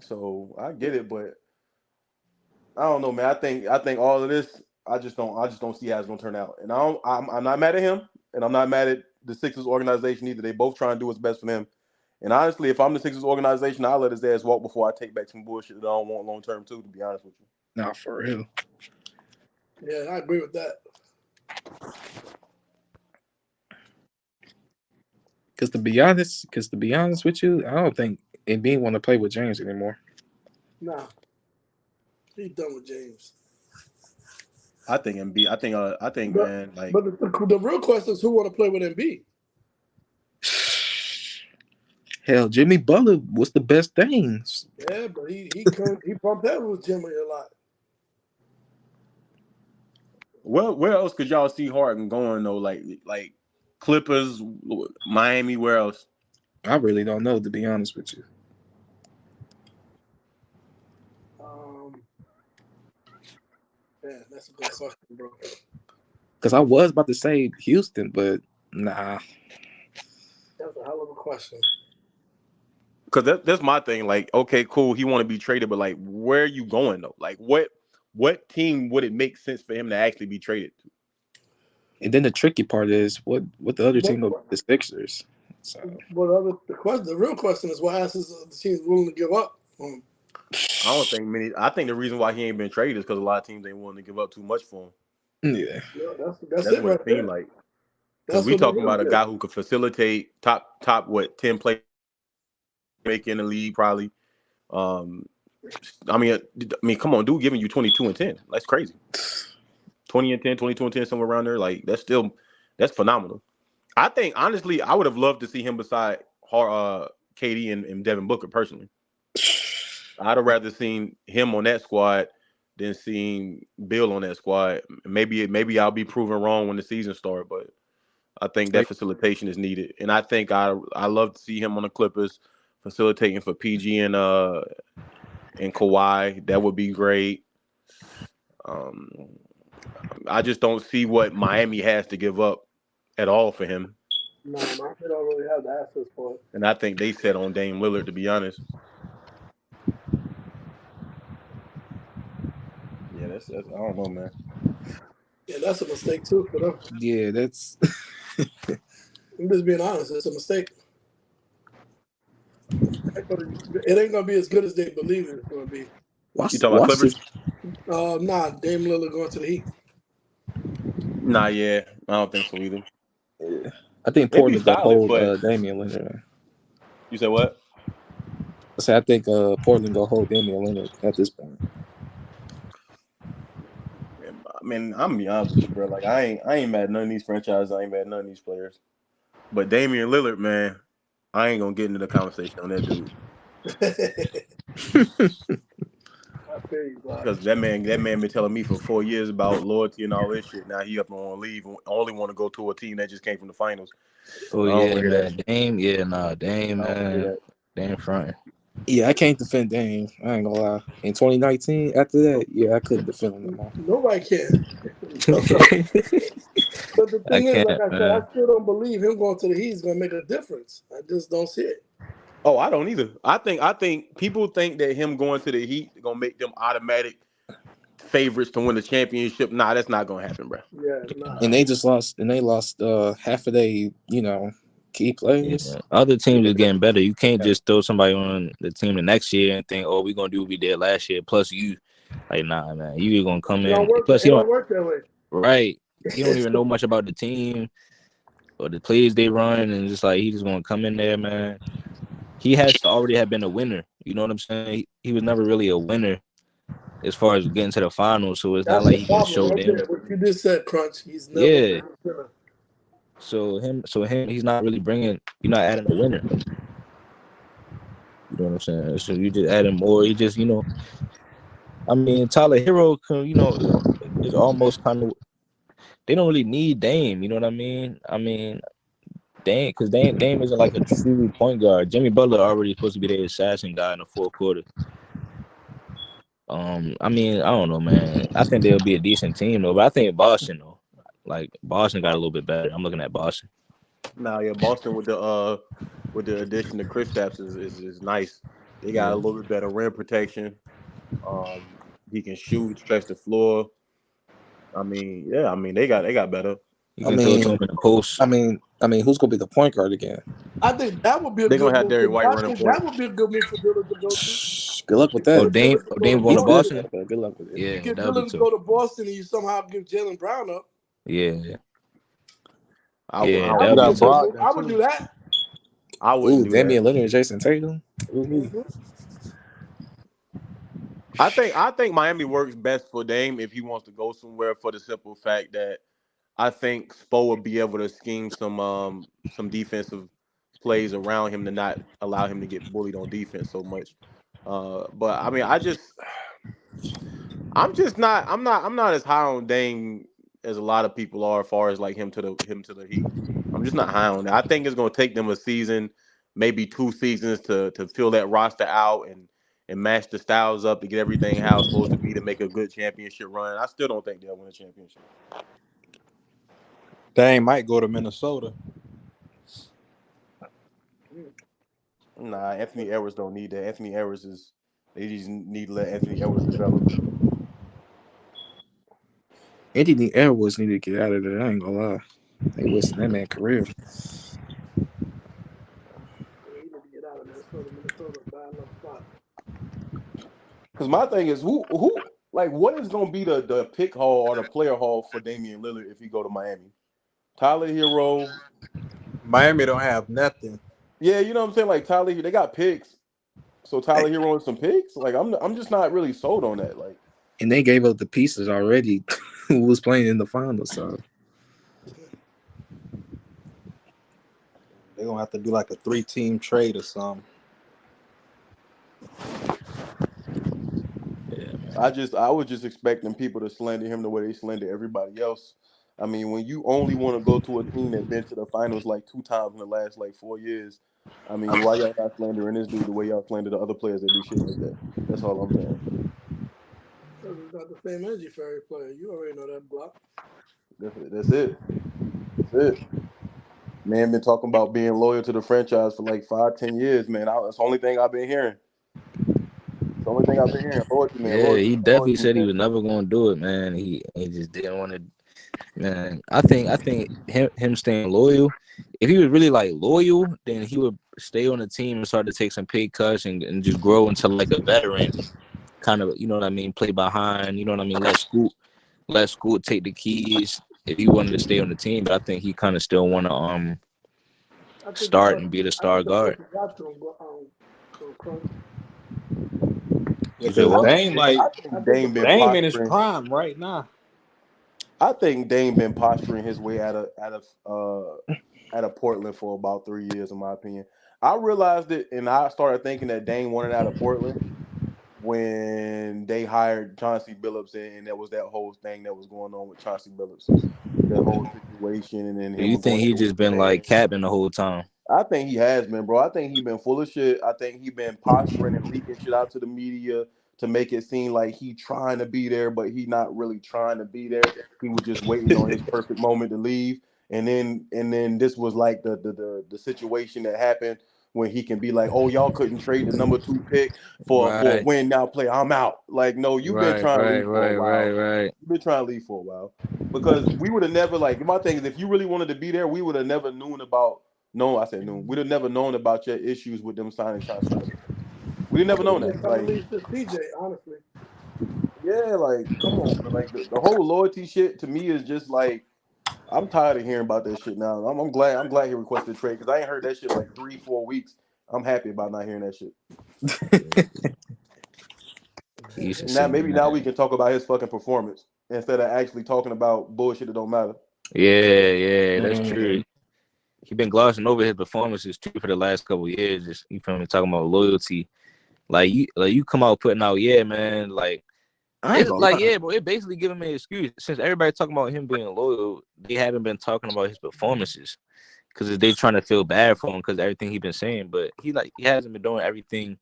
So I get it, but I don't know, man. I think all of this, I just don't see how it's gonna turn out. And I'm not mad at him, and I'm not mad at the Sixers organization either. They both try and do what's best for them. And honestly, if I'm the Sixers organization, I'll let his ass walk before I take back some bullshit that I don't want long term too. To be honest with you. Nah, for real. Yeah, I agree with that. Because to be honest with you, I don't think Embiid want to play with James anymore. Nah, he's done with James. I think Embiid. I think But man, like but the real question is who want to play with Embiid? Hell, Jimmy Butler was the best thing. Yeah, but he bumped heads with Jimmy a lot. where else could y'all see Harden going though? Like Clippers, Miami. Where else? I really don't know, to be honest with you. Yeah, that's a good question, bro. Because I was about to say Houston, but nah. That's a hell of a question. Because that's my thing. Like, okay, cool. He want to be traded, but like, where are you going though? Like, what team would it make sense for him to actually be traded to? And then the tricky part is what the other team What, will be, the Sixers. So the real question is what asses the team's willing to give up. I don't think many. I think the reason why he ain't been traded is because a lot of teams ain't willing to give up too much for him. yeah. Yeah, that's That's it what it right seemed there. like. Because That's we what it talking about a is. guy who could facilitate top what 10 play make in the league probably. I mean, come on, dude, giving you 22 and 10. That's crazy. 20 and 10, 22 and 10, somewhere around there. Like that's phenomenal. I think honestly, I would have loved to see him beside KD and Devin Booker personally. I'd have rather seen him on that squad than seeing Bill on that squad. Maybe I'll be proven wrong when the season starts, but I think that facilitation is needed, and I think I love to see him on the Clippers facilitating for PG and Kawhi. That would be great. I just don't see what Miami has to give up at all for him, No, Miami don't really have the assets for it. and I think they set on Dame Lillard, to be honest. Yeah, that's I don't know, man. Yeah, that's a mistake too for them. Yeah, that's I'm just being honest. It's a mistake. It ain't gonna be as good as they believe it's gonna be. You talking about Clippers? Nah, Dame Lillard going to the Heat. Nah, yeah, I don't think so either. yeah. I think It'd be Portland gonna solid, hold but Damian Leonard. you said what? I think Portland gonna hold Damian Leonard at this point. I mean, I'm gonna be honest with you, bro. Like, I ain't mad at none of these franchises. I ain't mad at none of these players. But Damian Lillard, man, I ain't gonna get into the conversation on that dude. Because that man been telling me for 4 years about loyalty and all this shit. Now he up and want to leave. Only want to go to a team that just came from the finals. Oh yeah, man. Dame, yeah, nah, Dame, man. Dame front. Yeah, I can't defend Dame. I ain't gonna lie. In 2019, after that, yeah, I couldn't defend him no more. Nobody can. But the thing is, like I said, I still don't believe him going to the Heat is gonna make a difference. I just don't see it. Oh, I don't either. I think people think that him going to the Heat is gonna make them automatic favorites to win the championship. Nah, that's not gonna happen, bro. Yeah, nah. And they lost half of their, key players. Yeah. Other teams are getting better. You can't just throw somebody on the team the next year and think, oh, we're gonna do what we did last year. Plus you, like, nah, man, you gonna come in. Plus it don't work that way. Right. You don't even know much about the team or the plays they run, and just like he just gonna come in there, man. He has to already have been a winner. You know what I'm saying? He was never really a winner as far as getting to the finals. So it's not like he can show them. What you just said, Crunch. He's never been a winner. So him, he's not really bringing. You're not adding a winner. You know what I'm saying? So you just adding more. You just, I mean, Tyler Hero, is almost kind of. They don't really need Dame. You know what I mean? Dame, because Dame isn't like a true point guard. Jimmy Butler already supposed to be the assassin guy in the fourth quarter. I mean, I don't know, man. I think they'll be a decent team though, but I think Boston though, like Boston got a little bit better. I'm looking at Boston. Nah, yeah, Boston with the addition of Kristaps is nice. They got a little bit better rim protection. He can shoot, stretch the floor. I mean, yeah, they got better. You can throw it to him in the post. I mean, who's gonna be the point guard again? I think that would be a They're good gonna have move. Derek White running point. That would be a good move for Dillard to go to. Good luck with that. Oh, Dame going to Boston? Good luck with it. Yeah, you get Dillard to go to Boston and you somehow give Jaylen Brown up. Yeah. I would do that. I wouldn't do Damian that. Leonard and Jason Tatum. I think Miami works best for Dame if he wants to go somewhere, for the simple fact that I think Spo would be able to scheme some defensive plays around him to not allow him to get bullied on defense so much. But I mean, I'm not as high on Dame as a lot of people are, as far as like him to the Heat. I'm just not high on that. I think it's going to take them a season, maybe 2 seasons to fill that roster out and match the styles up to get everything how it's supposed to be to make a good championship run. I still don't think they'll win a championship. Dame might go to Minnesota. Nah, Anthony Edwards don't need that. Anthony Edwards is. They just need to let Anthony Edwards develop. Anthony Edwards need to get out of there. I ain't gonna lie. They wasting that man's career. Yeah, he need to get out of Minnesota. Minnesota's a bad enough spot. Because my thing is, who like what is gonna be the pick haul or the player haul for Damian Lillard if he go to Miami? Tyler Hero. Miami don't have nothing. Yeah, you know what I'm saying? Like Tyler, they got picks. So Tyler Hero and some picks. Like I'm just not really sold on that. Like, And they gave up the pieces already who was playing in the finals. So They're gonna have to do like a 3-team trade or something. I was just expecting people to slander him the way they slander everybody else. I mean, when you only want to go to a team that been to the finals like 2 times in the last like 4 years, I mean, why y'all not slandering this dude the way y'all slander the other players that do shit like that? That's all I'm saying. Because he's not the same energy for every player. You already know that, Block. That's it. That's it. Man, been talking about being loyal to the franchise for like 5-10 years, man. That's the only thing I've been hearing. It's the only thing I've been hearing. Loyalty, man. Yeah, Loyalty, he man, definitely loyalty, said he man. was never going to do it, man. He just didn't want to. Man, I think him staying loyal. If he was really like loyal, then he would stay on the team and start to take some pay cuts and just grow into like a veteran, kind of. You know what I mean? Play behind. You know what I mean? Let Scoot take the keys if he wanted to stay on the team. But I think he kind of still want to start and be the star guard. Yeah, You said because what? Dame I think Dame been Dame in his posturing. prime right now. I think Dame been posturing his way out of Portland for about 3 years, in my opinion. I realized it, and I started thinking that Dame wanted out of Portland when they hired Chauncey Billups, and there was that whole thing that was going on with Chauncey Billups, that whole situation, and then him You think going he there with just the been like fans. capping the whole time? I think he has been, bro. I think he been full of shit. I think he been posturing and leaking shit out to the media to make it seem like he trying to be there, but he not really trying to be there. He was just waiting on his perfect moment to leave. And then this was like the situation that happened when he can be like, oh, y'all couldn't trade the number 2 pick for a Right, win now play. I'm out. Like, no, you've been trying to leave for a while. right. You've been trying to leave for a while. Because we would have never, like, my thing is, if you really wanted to be there, we would have never known about. No, I said noon. We'd have never known about your issues with them signing Chauncey Billups. We'd have never known that. Trying Like, to leave to CJ, honestly. yeah, like, come on, man. Like the whole loyalty shit to me is just like I'm tired of hearing about that shit now. I'm glad he requested a trade because I ain't heard that shit in like 3-4 weeks. I'm happy about not hearing that shit. Now we can talk about his fucking performance instead of actually talking about bullshit that don't matter. Yeah, that's true. He been glossing over his performances too for the last couple of years. Just you feel me talking about loyalty, like you come out putting out, yeah, man, like it's like yeah, bro. It basically giving me an excuse since everybody talking about him being loyal. They haven't been talking about his performances because they trying to feel bad for him because everything he been saying, but he hasn't been doing everything.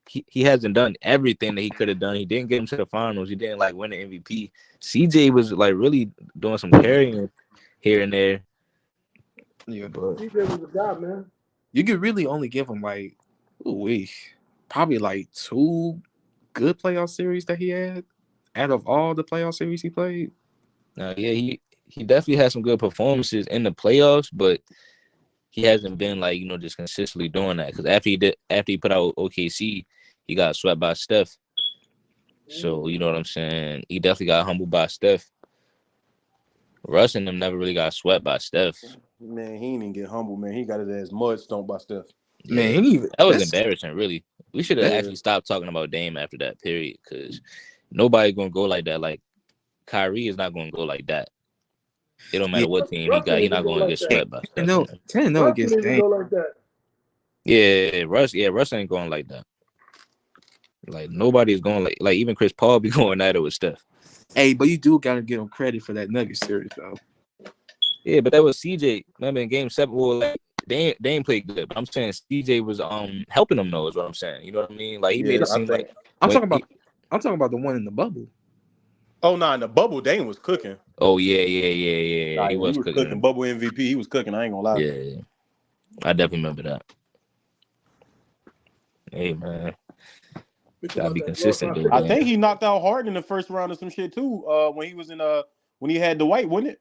He hasn't done everything that he could have done. He didn't get him to the finals. He didn't like win the MVP. CJ was like really doing some carrying here and there. Yeah, but CJ was a guy, man. You could really only give him like, probably like 2 good playoff series that he had out of all the playoff series he played. yeah, he definitely had some good performances in the playoffs, but he hasn't been like just consistently doing that. Because after he put out OKC, he got swept by Steph. So you know what I'm saying. He definitely got humbled by Steph. Russ and them never really got swept by Steph. Man, he ain't even get humbled, man. He got his ass mud stomped by Steph. Yeah, Man, that was embarrassing, really. We should have actually stopped talking about Dame after that period because nobody's gonna go like that. Like Kyrie is not gonna go like that. It don't matter what team he got. He's not gonna get swept by Steph. 10-0 against Dame. Go like that. Yeah, Russ ain't going like that. Like nobody's going like even Chris Paul be going at it with Steph. Hey, but you do gotta give him credit for that Nuggets series though. Yeah, but that was CJ. Remember in Game 7, well, like Dame played good, but I'm saying CJ was helping him though. Is what I'm saying. You know what I mean? Like he made it seem like I'm talking about the one in the bubble. Oh, nah, in the bubble, Dame was cooking. Oh yeah. Nah, He was cooking. Bubble MVP, he was cooking. I ain't gonna lie. Yeah, I definitely remember that. Hey man, We talking gotta about be that consistent though. I Dan. think he knocked out Harden in the first round of some shit too. When he was in when he had Dwight, wasn't it?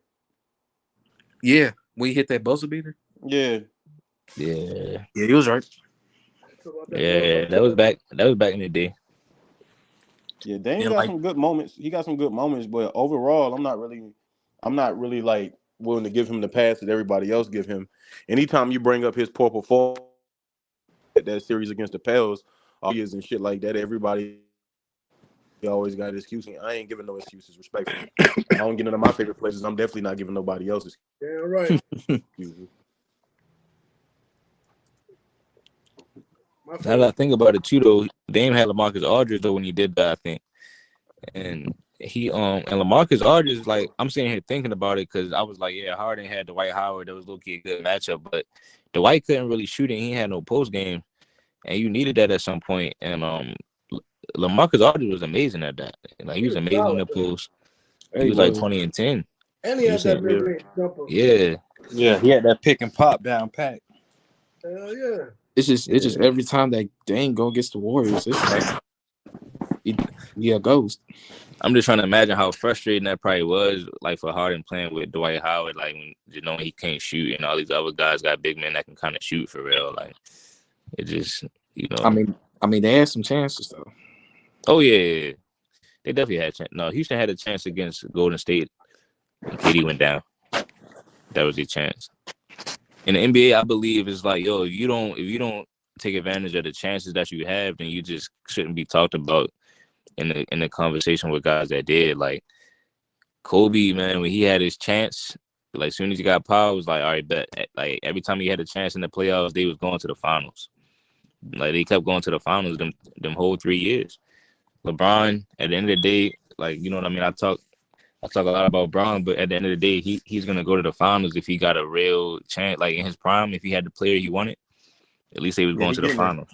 Yeah, when he hit that buzzer beater. Yeah. Yeah, Yeah, he was right. yeah. That was back. That was back in the day. Yeah, Dame And got like, some good moments. He got some good moments, but overall, I'm not really like willing to give him the pass that everybody else give him. Anytime you bring up his poor performance that series against the Pels, all years and shit like that, everybody always got excuses. I ain't giving no excuses, respectfully. I don't get into my favorite places. I'm definitely not giving nobody else's Yeah, right. excuses. Now that I think about it too, though, Dame had LaMarcus Aldridge though when he did that, I think, and and LaMarcus Aldridge, like I'm sitting here thinking about it because I was like, yeah, Harden had Dwight Howard, that was low-key a good matchup, but Dwight couldn't really shoot it. He had no post game, and you needed that at some point. And LaMarcus Aldridge was amazing at that. Like he was amazing in the post. He was like 20 and 10. And he had that mid-range jumper. Yeah. Yeah, he had that pick and pop down pat. Hell yeah. it's just every time that Dame go against the Warriors, it's like he a ghost. I'm just trying to imagine how frustrating that probably was, like for Harden playing with Dwight Howard, like when you know he can't shoot and all these other guys got big men that can kind of shoot for real. Like it just, you know. I mean, they had some chances though. Oh yeah. They definitely had a chance. No, Houston had a chance against Golden State and KD went down. That was their chance. In the NBA, I believe it's like, yo, if you don't take advantage of the chances that you have, then you just shouldn't be talked about in the conversation with guys that did. Like Kobe, man, when he had his chance, like as soon as he got power, it was like, all right, bet. Like every time he had a chance in the playoffs, they was going to the finals. Like they kept going to the finals them whole 3 years. LeBron, at the end of the day, like you know what I mean. I talk a lot about Bron, but at the end of the day, he's gonna go to the finals if he got a real chance. Like in his prime, if he had the player he wanted, at least he was going to the finals.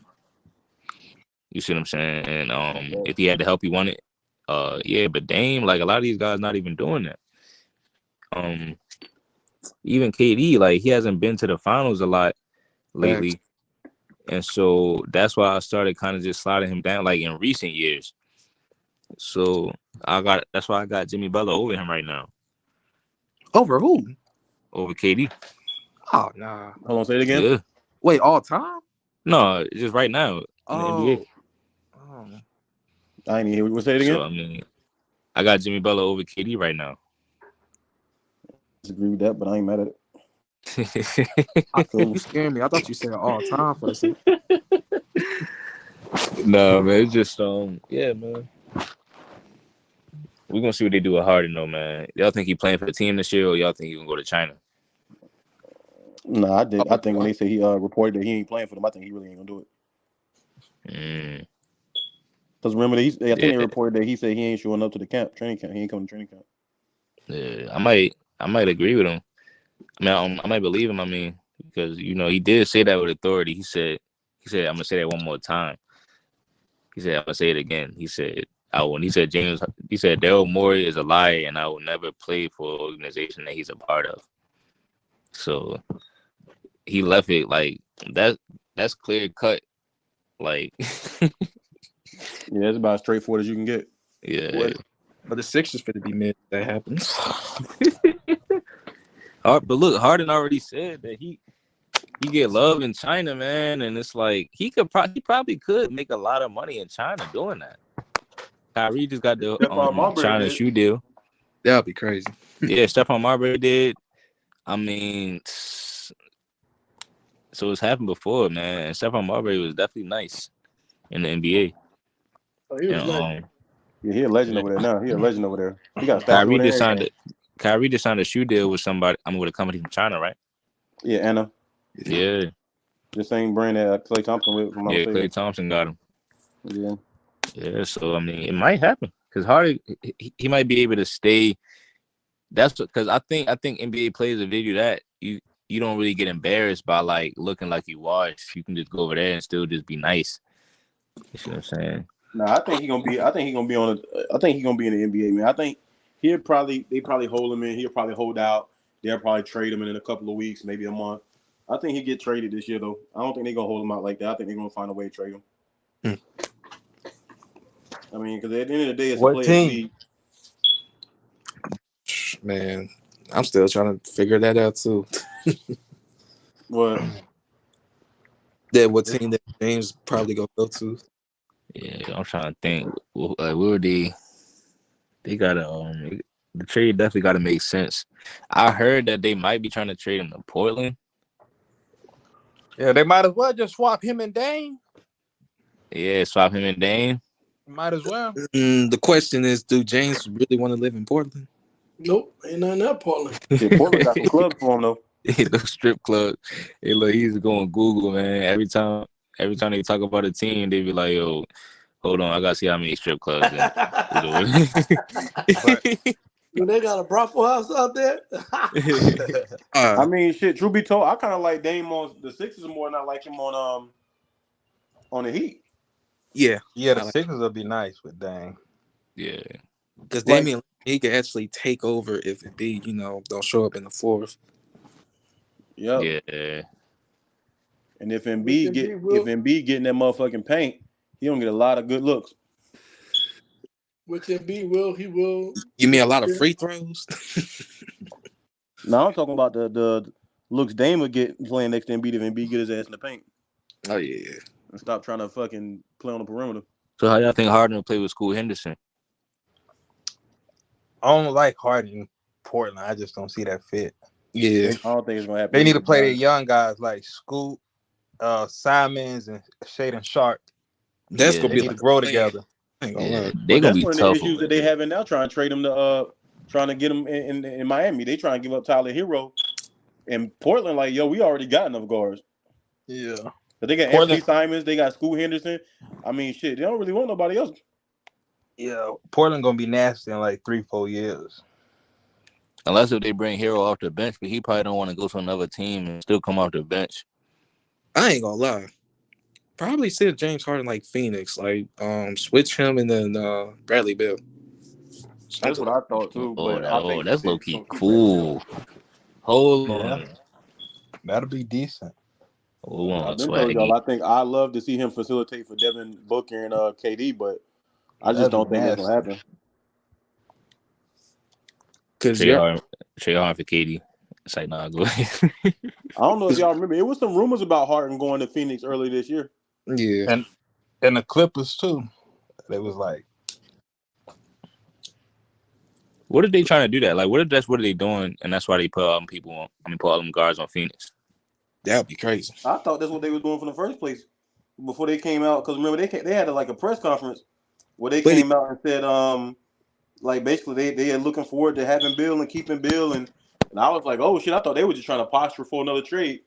You see what I'm saying? And if he had the help he wanted, yeah. But Dame, like a lot of these guys, not even doing that. Even KD, like he hasn't been to the finals a lot lately, and so that's why I started kind of just sliding him down, like in recent years. So that's why I got Jimmy Butler over him right now. Over who? Over KD. Oh nah. Hold on, say it again. Yeah. Wait, all time? No, just right now in the NBA. Oh. I ain't even hear you say it again. So I mean, I got Jimmy Butler over KD right now. Disagree with that, but I ain't mad at it. You scared me. I thought you said all time for a second. No, man, it's just yeah, man. We're gonna see what they do with Harden though, man. Y'all think he playing for the team this year, or y'all think he gonna go to China? No, I did. I think when they say he reported that he ain't playing for them, I think he really ain't gonna do it. Because remember, I think they reported that he said he ain't showing up to the training camp. He ain't coming to training camp. Yeah, I might agree with him. I mean, I might believe him. I mean, because you know he did say that with authority. He said, I'm gonna say that one more time. He said, I'm gonna say it again. He said, Daryl Morey is a liar, and I will never play for an organization that he's a part of. So he left it like that. That's clear cut. Like, yeah, it's about as straightforward as you can get. Yeah, but the Sixers fit to be mid. That happens. But look, Harden already said that he get love in China, man, and it's like he probably could make a lot of money in China doing that. Kyrie just got the China shoe deal. That'd be crazy. Yeah, Stephon Marbury did. I mean, so it's happened before, man. And Stephon Marbury was definitely nice in the NBA. Oh, he was nice. Yeah, he a legend over there now. He a legend over there. He got Kyrie just signed a shoe deal with somebody. With a company from China, right? Yeah, Anna. Yeah. The same brand that Klay Thompson with. Yeah, Klay Thompson got him. Yeah. Yeah, so I mean, it might happen because Harden he might be able to stay. That's because I think NBA players, if they do that, you don't really get embarrassed by like looking like you washed. You can just go over there and still just be nice. You see what I'm saying? Nah, I think he gonna be. I think he gonna be on. I think he gonna be in the NBA, man. I think they probably hold him in. He'll probably hold out. They'll probably trade him in a couple of weeks, maybe a month. I think he get traded this year though. I don't think they're gonna hold him out like that. I think they're gonna find a way to trade him. I mean, because at the end of the day, it's a What players' team? league. Man, I'm still trying to figure that out too. What? What team that James probably gonna go to? Yeah, I'm trying to think. Where would they? They gotta the trade definitely gotta make sense. I heard that they might be trying to trade him to Portland. Yeah, they might as well just swap him and Dame. Yeah, swap him and Dame. Might as well. The question is, do James really want to live in Portland? Nope, ain't nothing that Portland. Yeah, Portland got some clubs for him though. The strip club. Hey, look, he's going Google, man. Every time they talk about a team, they be like, "Yo, hold on, I gotta see how many strip clubs." Do they got a brothel house out there? I mean, shit. Truth be told, I kind of like Dame on the Sixers more than I like him on the Heat. Yeah, the Sixers will be nice with Dame. Yeah, because Damian he can actually take over if it be don't show up in the fourth. Yep. Yeah. And if Embiid getting that motherfucking paint, he don't get a lot of good looks. Which Embiid he will. You mean a lot of free throws? No, I'm talking about the looks Dame would get playing next to Embiid if Embiid get his ass in the paint. Oh yeah. And stop trying to fucking play on the perimeter. So how y'all think Harden will play with Scoot Henderson? I don't like Harden in Portland. I just don't see that fit. Yeah. I don't think it's gonna happen. They need to play their young guys like Scoot, Simons, and Shaden Sharp. That's gonna be to grow together. They're gonna be one tough. Of the issues that they having now, trying to trade them trying to get them in Miami. They trying to give up Tyler Hero. In Portland, like, yo, we already got enough guards. Yeah. But they got Anthony Simons, they got Scoot Henderson. I mean, shit, they don't really want nobody else. Yeah, Portland gonna be nasty in like 3-4 years. Unless if they bring Hero off the bench, but he probably don't want to go to another team and still come off the bench. I ain't gonna lie. Probably send James Harden like Phoenix, like switch him and then Bradley Beal. That's what I thought too. But that's low key cool. Hold on, that'll be decent. Hold on, I've been telling y'all. I think I love to see him facilitate for Devin Booker and KD, but I just don't think that's gonna happen. Because Trey Harden for KD. It's like, nah, go ahead. I don't know if y'all remember. It was some rumors about Harden going to Phoenix early this year. Yeah, and the Clippers too. It was like, what if they trying to do that? Like, what if that's what they doing, and that's why they put all them put all them guards on Phoenix? That'd be crazy. I thought that's what they were doing from the first place before they came out. Because remember, they had a press conference where they came out and said, like basically they are looking forward to having Bill and keeping Bill, and I was like, oh shit, I thought they were just trying to posture for another trade.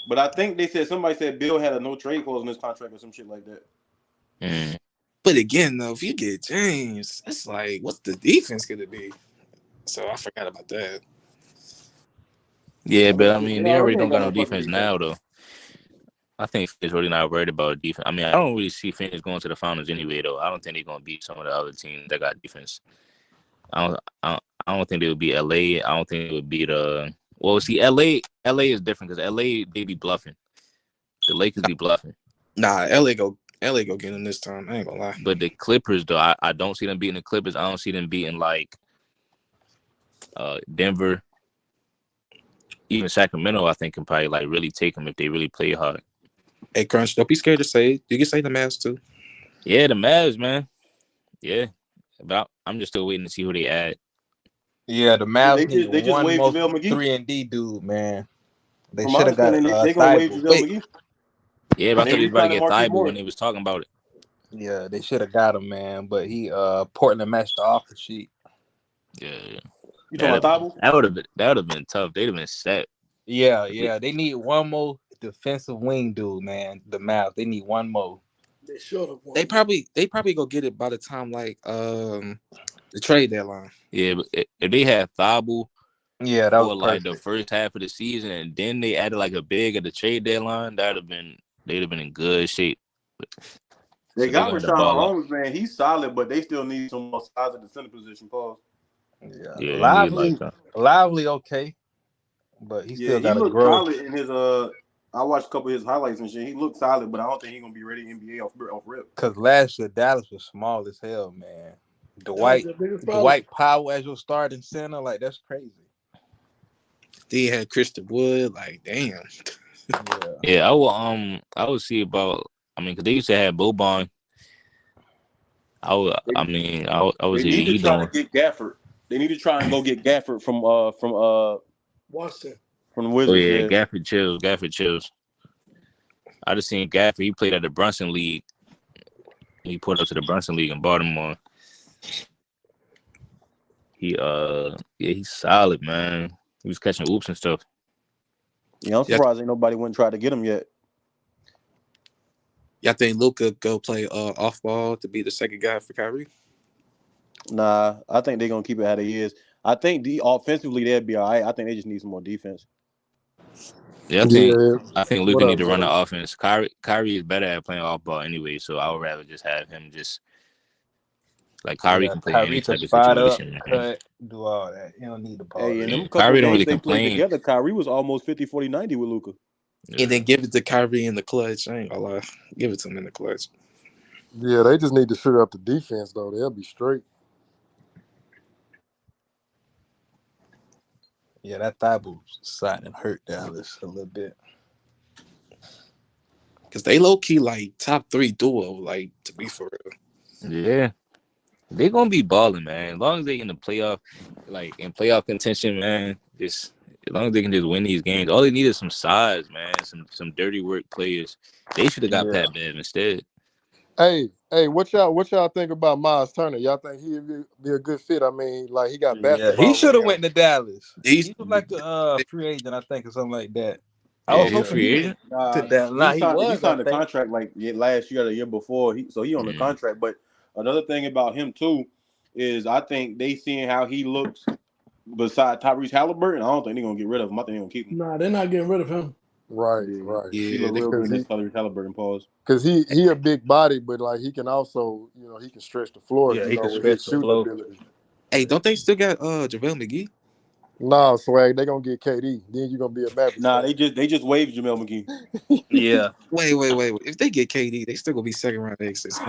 But I think somebody said Bill had a no trade clause in his contract or some shit like that. Mm. But again, though, if you get James, it's like, what's the defense gonna be? So I forgot about that. Yeah, but I mean, they already don't got no defense now, though. I think Phoenix really not worried about defense. I mean, I don't really see Phoenix going to the finals anyway, though. I don't think they're gonna beat some of the other teams that got defense. I don't think they would beat LA. I don't think it would beat Well, see, LA is different because LA they be bluffing. The Lakers be bluffing. Nah, LA go get them this time. I ain't gonna lie. But the Clippers, though, I don't see them beating the Clippers. I don't see them beating like Denver. Even Sacramento, I think, can probably like really take them if they really play hard. Hey, Crunch, don't be scared to say it. You can say the Mavs too. Yeah, the Mavs, man. Yeah, but I'm just still waiting to see who they add. Yeah, the Mavs they just waived JaVale McGee. 3-and-D dude, man. They From should have got they gonna waive JaVale McGee. Yeah, but I thought he was about to get Thibault when they was talking about it. Yeah, they should have got him, man. But he Portland matched the offer sheet. Yeah. You talking about Thibault? That would have been tough. They'd have been set. Yeah. They need one more defensive wing dude, man. The Mavs, they need one more. They should have won. They probably go get it by the time the trade deadline. Yeah, but if they had Thibault, that was like the first half of the season, and then they added like a big at the trade deadline, they'd have been in good shape. They So they're got gonna have to Rashawn ball out. Holmes, man. He's solid, but they still need some more size at the center position. Pause. Yeah, Yeah, they need like that. lively, okay, but he Yeah, still he got to looked grow. solid in his I watched a couple of his highlights and shit. He looked solid, but I don't think he's gonna be ready NBA off rip. Cause last year Dallas was small as hell, man. That was the biggest problem. Dwight Powell as your starting center, like that's crazy. They had Christian Wood, like damn. Yeah, I would see about. I mean, because they used to have Boban. I would They say need to he try doing. to get Gafford. They need to try and go get Gafford from Washington. from the Oh Wizards. yeah, Yeah. Gafford chills. I just seen Gafford. He played at the Brunson League. He put up to the Brunson League in Baltimore. He's solid, man. He was catching oops and stuff. Yeah, I'm surprised ain't nobody went and tried to get him yet. Y'all think Luka go play off ball to be the second guy for Kyrie? Nah, I think they're gonna keep it how they is. I think offensively they'll be all right. I think they just need some more defense. Yeah, I think Luka need to run the offense. Kyrie is better at playing off ball anyway, so I would rather just have him just like Kyrie can play any type of situation. Cut, do all that. You don't need the ball. Hey, in them couple Kyrie don't games really they played complain. together, Kyrie was almost 50, 40, 90 with Luka. Yeah. And then give it to Kyrie in the clutch. I ain't gonna lie. Give it to him in the clutch. Yeah, they just need to shoot up the defense, though. They'll be straight. Yeah, that thigh boot side and hurt Dallas a little bit. Because they low-key, like, top 3 duo, like, to be for real. Yeah. They're going to be balling, man. As long as they in the playoff, like, in playoff contention, man, just as long as they can just win these games. All they need is some size, man, some dirty work players. They should have got Pat Bev instead. Hey, what y'all think about Miles Turner? Y'all think he'd be a good fit? I mean, like, he got basketball. He should have went to Dallas. He was like a free agent, I think, or something like that. I was hoping free agent. He signed a contract like last year or the year before. He on the contract. But another thing about him too is I think they seeing how he looks beside Tyrese Halliburton. I don't think they're gonna get rid of him. I think they're gonna keep him. Nah, they're not getting rid of him. Right. Yeah, he look real good against Tyrese Halliburton. Pause. Because he a big body, but like he can also, he can stretch the floor. Yeah, he can with stretch his shooting ability. Hey, don't they still got JaVale McGee? Nah, Swag, they gonna get KD. Then you're gonna be a Mavericks. Nah, they just waived JaVale McGee. Yeah. Wait. If they get KD, they still gonna be second round exits.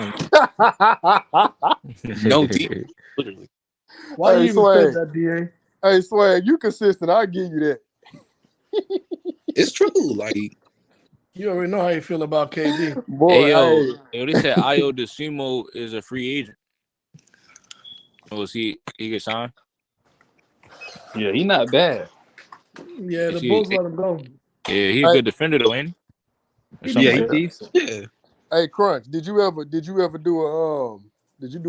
No deep. Literally. Why you even said that, DA? Hey, Swag, you consistent. I'll give you that. It's true. Like, you already know how you feel about KD. Boy, yo, they said Ayo DeSumo is a free agent. Oh, he get signed? Yeah, he not bad. Yeah, the Bulls let him go. Yeah, he a good defender though, ain't he? Yeah, he decent. Yeah. Hey, Crunch, did you ever do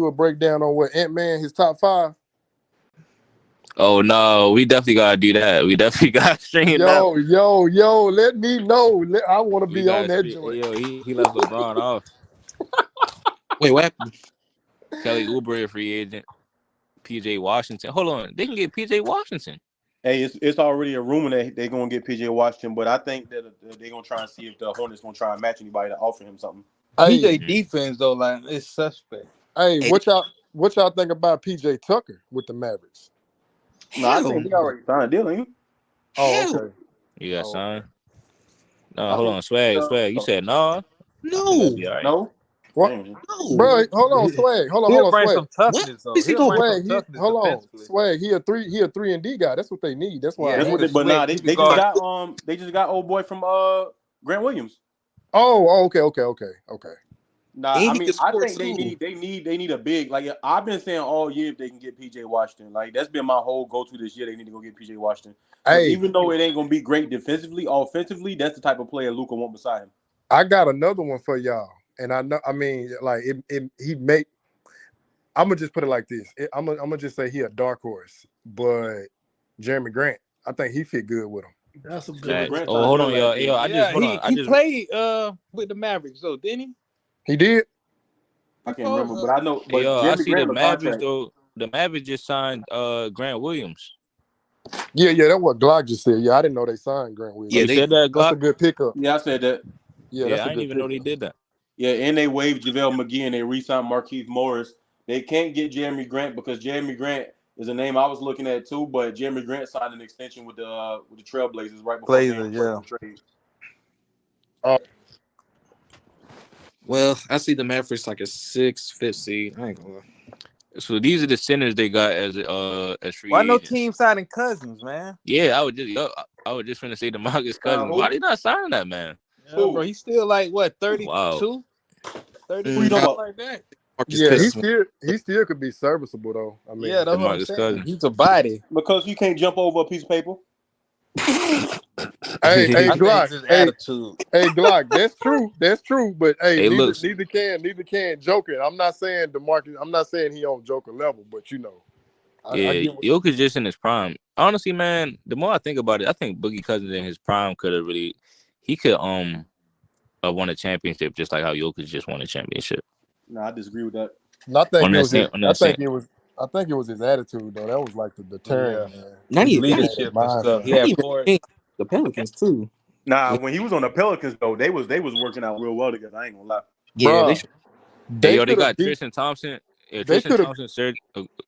a breakdown on what Ant-Man, his top 5? Oh no, we definitely gotta do that. We definitely gotta string it out. Yo, let me know. I want to be on that joint. Yo, he left LeBron off. Wait, what happened? Kelly Oubre, a free agent. PJ Washington. Hold on, they can get PJ Washington. Hey, it's already a rumor that they're gonna get PJ Washington, but I think that they're gonna try and see if the Hornets gonna try and match anybody to offer him something. PJ defense though, like it's suspect. Hey, what y'all think about PJ Tucker with the Mavericks? No, I think they already signed a deal, ain't you? Oh, okay. You got signed? No, hold on, Swag. You said no? No. Right. No. What? No. Bro, hold on, Swag. Hold on, He'll bring Swag. some toughness though. Hold on, Swag. He a 3-and-D guy. That's what they need. That's why. They just got old boy from Grant Williams. Oh, okay. Nah, I mean, I think they need a big. Like I've been saying all year, if they can get PJ Washington, like that's been my whole go-to this year. They need to go get PJ Washington. Hey, even though it ain't gonna be great defensively, offensively, that's the type of player Luka want beside him. I got another one for y'all, and I know. I mean, like he make. I'm gonna just put it like this. I'm gonna just say he a dark horse, but Jeremy Grant, I think he fit good with him. That's a good. Oh, hold on, y'all. He played with the Mavericks though, didn't he? He did. I can't remember, but I know. But I see the Mavericks though. The Mavericks just signed Grant Williams. Yeah, that's what Glock just said. Yeah, I didn't know they signed Grant Williams. Yeah, they said that. Glock? That's a good pickup. Yeah, I said that. Yeah, I didn't even know they did that. Yeah, and they waived JaVale McGee and they re-signed Markieff Morris. They can't get Jeremy Grant because Jeremy Grant is a name I was looking at too, but Jeremy Grant signed an extension with the Trailblazers right before they Blazers, yeah. trade. Well, I see the Mavericks like a 6th, 5th seed. I ain't gonna lie. So these are the centers they got as free Why no agents. team signing Cousins, man? Yeah, I was just finna say DeMarcus Cousins. Why they not signing that man? Yeah, bro, he's still like what 32, Wow. 30, Who you talking about? like that. Marcus Yeah, Cousins. he still could be serviceable though. I mean, Yeah, that's what I'm DeMarcus saying. Cousins. He's a body. Because you can't jump over a piece of paper. hey I think Glock, it's his attitude. hey Glock, that's true. That's true. But hey, Hey, neither can Joker. I'm not saying DeMarcus. I'm not saying he on Joker level, but you know, I Yeah, get what Jokic just in his prime. Honestly, man, the more I think about it, I think Boogie Cousins in his prime could won a championship just like how Jokic just won a championship. No, I disagree with that. I think On it that was. same- His, on I that same- think it was. I think it was his attitude though. That was like the deterrent. Yeah. Man. Not His even leadership and stuff. He not had even four. the Pelicans too. Nah, when he was on the Pelicans though, they was working out real well together. I ain't gonna lie. Yeah, Bruh, Hey, yo, they could have got beat. Tristan Thompson. Yeah, They Tristan could have. Thompson, Serge.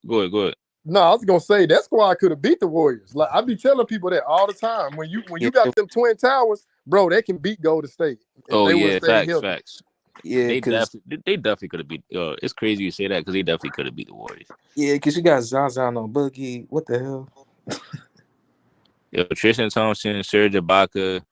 Go ahead. No, I was gonna say that squad could have beat the Warriors. Like I be telling people that all the time. When you got them twin towers, bro, they can beat Golden State if Oh they would yeah, stay healthy. facts. Yeah, They because definitely could have beat. It's crazy you say that because they definitely could have beat the Warriors. you got Zaza on Boogie. What the hell? Yo, Tristan Thompson, Serge Ibaka,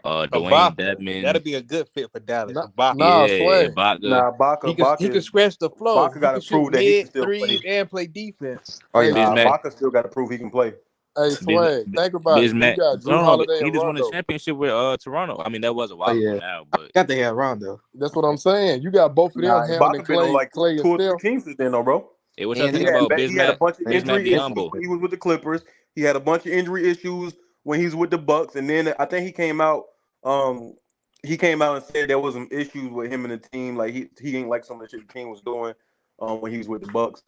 Dwayne Dedmon. That'd be a good fit for Dallas. Nah, Yeah, swag. Ibaka. Nah, He can scratch the floor. Baca got to He can shoot prove that he can mid, still threes, play. and play defense. Oh yeah, Bismack. Baca still got to prove he can play. Hey, swag. Think about it. You Bismack. got Drew No, Holiday he and just won a Rondo. championship with Toronto. I mean, that was a while ago now, but got the hair Rondo. That's what I'm saying. You got both of them Nah, handling Baca been on like Clay two and or three Steph. teams since then, though, bro. hey, what y'all And think He about had a Bismack? bunch of Bismack injury issues Biyombo. when he was with the Clippers. He had a bunch of injury issues when he was with the Bucks, and then I think he came out. And said there was some issues with him and the team. Like he didn't like some of the shit the team was doing when he was with the Bucks.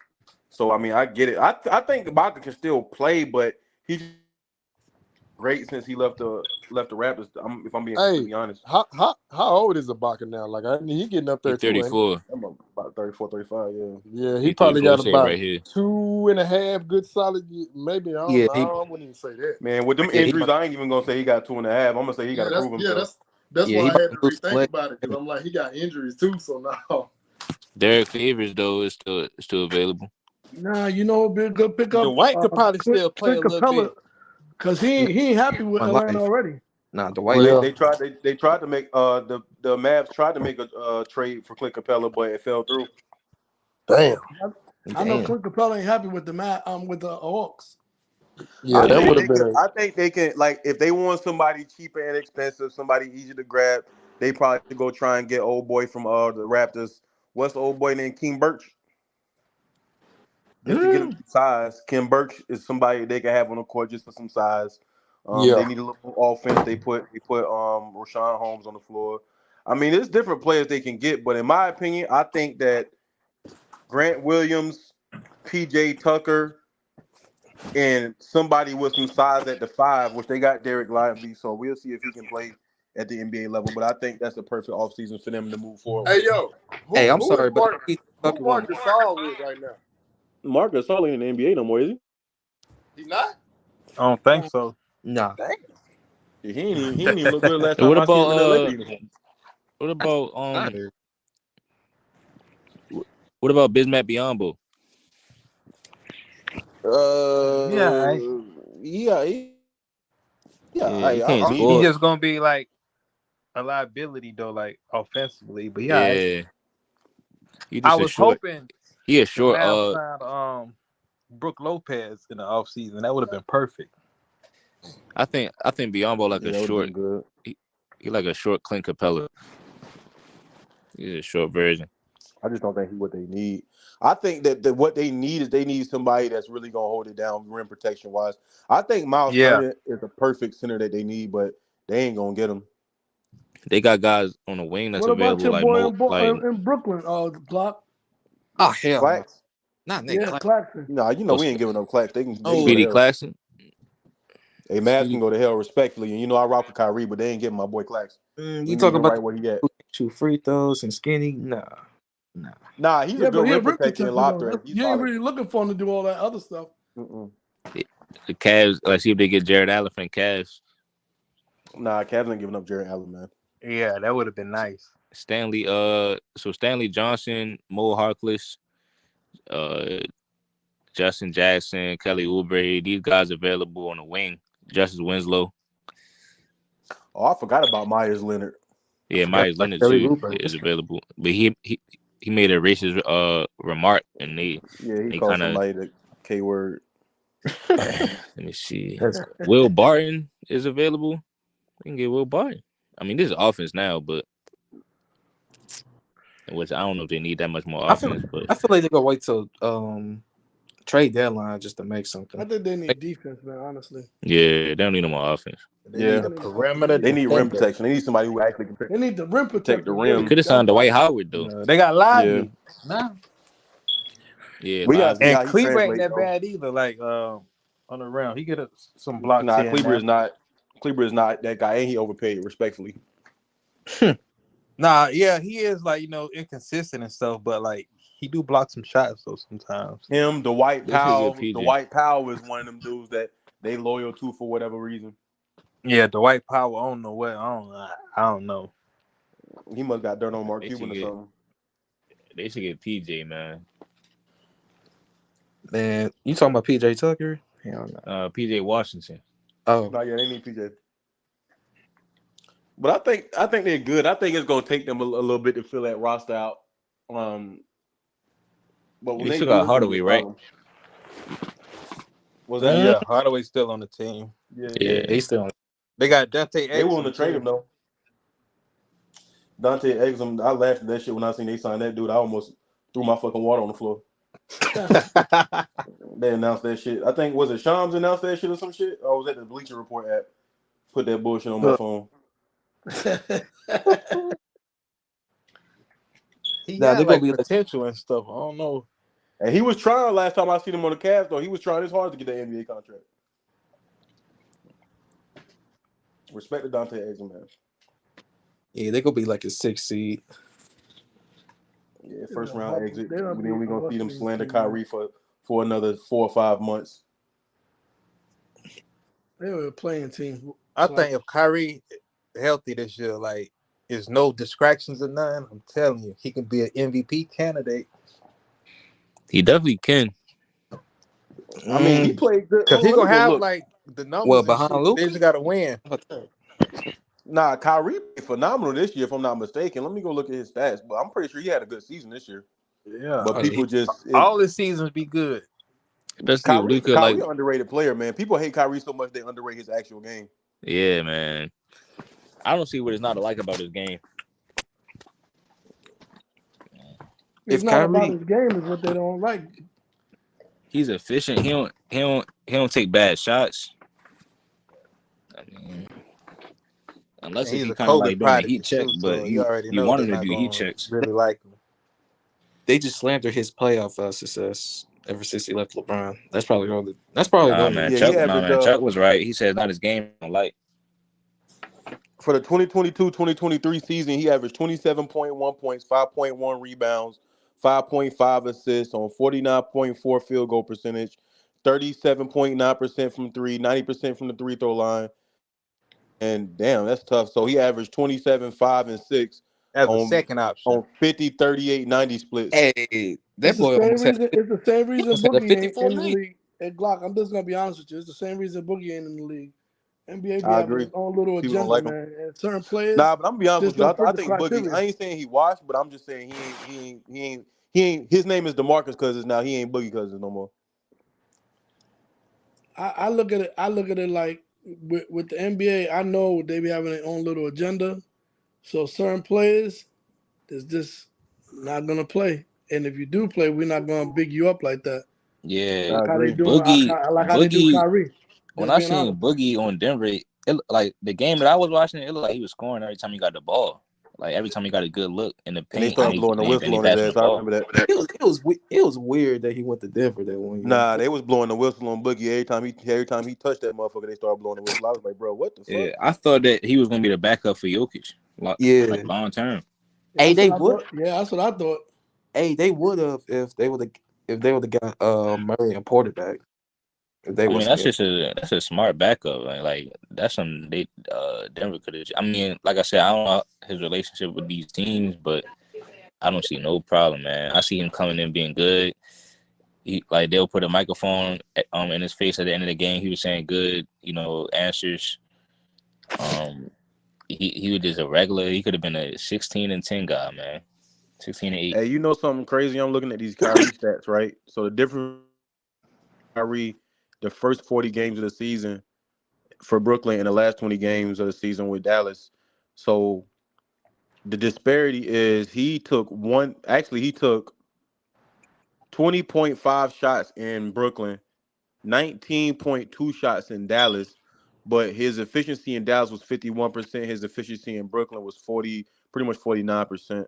So I mean, I get it. I think Baca can still play, but he's great since he left the Raptors. If I'm being completely honest. How old is Ibaka now? Like he getting up there He's too. Ain't 34. I'm about 34, 35, yeah. Yeah, he He's probably 34. got Say it about right here. 2.5 good solid. Maybe I don't know. I wouldn't even say that. Man, with them injuries, I ain't even gonna say he got 2.5. I'm gonna say he got to prove himself. That's Yeah, why he I had to about to lose rethink play. about it because I'm like he got injuries too. So now, Derek Favors though is still available. Nah, you know, it'd be a good pickup. Dwight could probably still play a little Capella, bit. because he ain't happy with Atlanta already. Nah, the Well, White. they tried to make the Mavs tried to make a trade for Clint Capella, but it fell through. damn. I know Clint Capella ain't happy with the Hawks. Yeah, that would have been. I think they can, like, if they want somebody cheaper and expensive, somebody easy to grab, they probably should go try and get old boy from the Raptors. What's the old boy named King Birch? Just to get him some size. Kim Birch is somebody they can have on the court just for some size. They need a little offense. They put Rashawn Holmes on the floor. I mean, there's different players they can get, but in my opinion, I think that Grant Williams, PJ Tucker, and somebody with some size at the 5, which they got Derek Lively, so we'll see if he can play at the NBA level. But I think that's the perfect offseason for them to move forward. Hey yo, I'm sorry, but who Marcus Gasol with right now? Marcus Gasol ain't in the NBA no more, is he? He not? I don't think so. Nah. Yeah, he ain't even look good last And time I seen him in LA uniform. What about Bismack Biyombo? He can't score. He's just gonna be like a liability though, like offensively. But Yeah. I was hoping he a short. Signed, Brooke Lopez in the offseason. That would have been perfect. I think Biyombo like a short. Good. He like a short Clint Capella. He's a short version. I just don't think he's what they need. I think that what they need somebody that's really gonna hold it down rim protection wise. I think Miles Turner is the perfect center that they need, but they ain't gonna get him. They got guys on the wing that's what available. What about your boy in Brooklyn? Block. Oh hell, Clax? Not Nick Claxton. Nah, we ain't giving up Clax. They can. Speedy Claxton. Hey, Mavs can go to hell respectfully, and I rock with Kyrie, but they ain't getting my boy Clax. You talking about right where he at? shoot free throws and skinny. Nah. Nah, he's a Yeah, good but he a rim rim protector protector and though. lobster. He's You ain't solid. really looking for him to do all that other stuff. Mm-mm. The Cavs, let's see if they get Jared Allen from the Cavs. Nah, Cavs ain't giving up Jared Allen, man. Yeah, that would have been nice. Stanley Johnson, Mo Harkless, Justin Jackson, Kelly Oubre, these guys available on the wing. Justice Winslow. Oh, I forgot about Myers Leonard. Yeah, Forgot Myers about Leonard Kelly too Oubre. is available. But he made a racist remark and Yeah, he they called kind of somebody the K word. let me see. That's crazy. Will Barton is available. We can get Will Barton. I mean, this is offense now, but which I don't know if they need that much more I feel offense, but like they're gonna wait till trade deadline just to make I something. think they need defense, man. Honestly, yeah, they don't need no more offense. They Yeah. need a perimeter They need rim defender. protection. They need somebody who actually can they need the rim protect the protector. rim. They Really, could have signed Dwight Howard though. They got Lively. Yeah. Nah. Yeah, We gotta Lively. see And how he Kleber ain't translates. that bad either. Like on the rim, he get some blocks Nah, here and Kleber there. is not that guy, and he overpaid respectfully. Nah, yeah, he is like inconsistent and stuff, but like he do block some shots though sometimes. Him, Dwight They should Powell. get PJ. Dwight Powell is one of them dudes that they loyal to for whatever reason. Yeah, Dwight Powell. I don't know. He must got dirt on Mark They Cuban should or get- something. They should get PJ, man. Man, you talking about PJ Tucker? Hell no. PJ Washington. Oh, No, yeah, they need PJ. But I think they're good. I think it's gonna take them a little bit to fill that roster out. But when They they still do, got it's gonna be Hardaway, a right? problem. Was that? Yeah, Hardaway's still on the team. Yeah. they still. They got Dante. They willing to trade him though. Dante Exum, I laughed at that shit when I seen they signed that dude. I almost threw my fucking water on the floor. They announced that shit. I think was it Shams announced that shit or some shit? Or was that the Bleacher Report app? Put that bullshit on my phone. He Nah, got they gonna like be like- potential and stuff. I don't know. And he was trying last time I seen him on the Cavs though. He was trying his hard to get the NBA contract. Respect to Dante Exum, man. Yeah, they gonna be like a 6 seed. Yeah, first round exit. They don't Then we beat gonna see them Boston slander team, Kyrie for another 4 or 5 months. They were a playing team. I think if Kyrie healthy this year, like there's no distractions or none, I'm telling you, he can be an MVP candidate. He definitely can. I mean, he played good. Because he's Let me gonna go have look. like the numbers. Well, and behind shit, but Luka? they just gotta win. Nah, Kyrie played phenomenal this year, if I'm not mistaken. Let me go look at his stats, but I'm pretty sure he had a good season this year. Yeah, But people just all the seasons be good. Especially if Luka, Kyrie like, an underrated player, man. People hate Kyrie so much they underrate his actual game. yeah, man. I don't see what is not to like about his game. It's If not about Kyrie- his game, is what they don't like. He's efficient. He don't take bad shots. I mean, unless And if he's he a kind of COVID like doing a prodigy heat check, too, but so you already you know want they're him to not do heat gonna checks. really like him. They just slandered his playoff success ever since he left LeBron. That's probably all. Nah, man, Chuck was right. He said not his game on light. For the 2022-2023 season, he averaged 27.1 points, 5.1 rebounds, 5.5 assists on 49.4 field goal percentage, 37.9% from three, 90% from the free throw line. And damn, that's tough. So he averaged 27, 5, and 6 as a second option on 50, 38, 90 splits. Hey, that It's boy the almost same had. reason. It's the same reason almost had a Boogie 54 ain't in the night. league. Hey, Glock, I'm just gonna be honest with you. It's the same reason Boogie ain't in the league. NBA be I having agree. its own little People don't agenda, like him. man. And certain players, Nah, but I'm gonna be honest just with you. don't fit I the think Boogie. criteria. I ain't saying he washed, but I'm just saying he ain't. His name is DeMarcus Cousins now. He ain't Boogie Cousins no more. I look at it. I look at it like with the NBA. I know they be having their own little agenda. So certain players is just not gonna play. And if you do play, we're not gonna big you up like that. Yeah, Like how they do, Boogie. how they do Kyrie. When Just I being seen honest. Boogie on Denver, it like the game that I was watching, it looked like he was scoring every time he got the ball. Like every time he got a good look in the And they paint, started blowing the whistle on his ass. I remember that. It was weird that he went to Denver that one year. Nah, they was blowing the whistle on Boogie every time he touched that motherfucker. They started blowing the whistle. I was like, bro, what the fuck? Yeah, I thought that he was gonna be the backup for Jokic. Like long term. Yeah, Hey, that's they what I would. thought. Yeah, that's what I thought. Hey, they would have if they would have got Murray and Porter back. If they I mean, wasn't get. that's a smart backup. Like that's something they Denver could have. I mean, like I said, I don't know his relationship with these teams, but I don't see no problem, man. I see him coming in being good. Like they'll put a microphone in his face at the end of the game. He was saying good, answers. Um, he was just a regular. He could have been a 16-10 guy, man. 16-8. Hey, you know something crazy? I'm looking at these Kyrie stats, right? So the difference Kyrie, the first 40 games of the season for Brooklyn and the last 20 games of the season with Dallas. So the disparity is he took 20.5 shots in Brooklyn, 19.2 shots in Dallas, but his efficiency in Dallas was 51%. His efficiency in Brooklyn was pretty much 49%.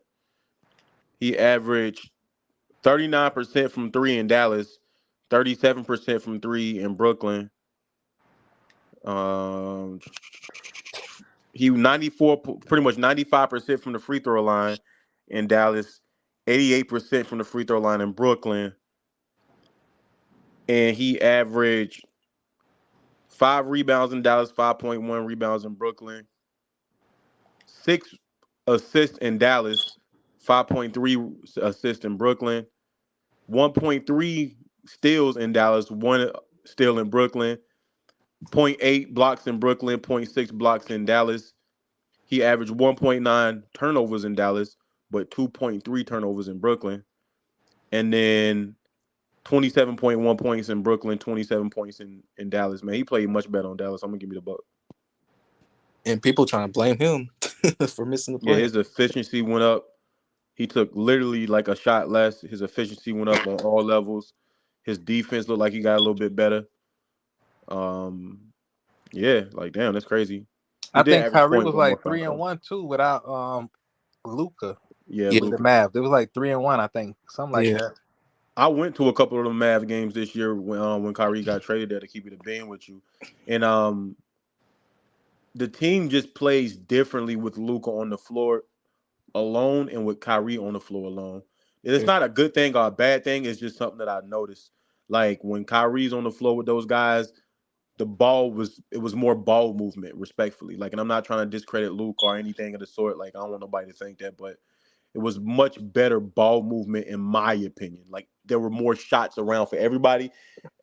He averaged 39% from three in Dallas, 37% from three in Brooklyn. He 94, pretty much 95% from the free throw line in Dallas, 88% from the free throw line in Brooklyn, and he averaged 5 rebounds in Dallas, 5.1 rebounds in Brooklyn, 6 assists in Dallas, 5.3 assists in Brooklyn, 1.3 steals in Dallas, 1 steal in Brooklyn, 0.8 blocks in Brooklyn, 0.6 blocks in Dallas. He averaged 1.9 turnovers in Dallas, but 2.3 turnovers in Brooklyn. And then 27.1 points in Brooklyn, 27 points in Dallas. Man, he played much better on Dallas. I'm going to give me the buck. And people trying to blame him for missing the Yeah, play. his efficiency went up. He took literally like a shot less. His efficiency went up on all levels. His defense looked like he got a little bit better. Yeah, like damn, that's crazy. He I did think average Kyrie point was one more like time though. 3-1 too without Luka Yeah, Yeah, with the Luka. Mavs. It was like 3-1, I think, something like yeah. that. I went to a couple of the Mav games this year when Kyrie got traded there, to keep it a being with you, and the team just plays differently with Luka on the floor alone and with Kyrie on the floor alone. It's Yeah. not a good thing or a bad thing. It's just something that I noticed. Like when Kyrie's on the floor with those guys, it was more ball movement, respectfully. Like, and I'm not trying to discredit Luke or anything of the sort. Like, I don't want nobody to think that, but it was much better ball movement in my opinion. Like there were more shots around for everybody.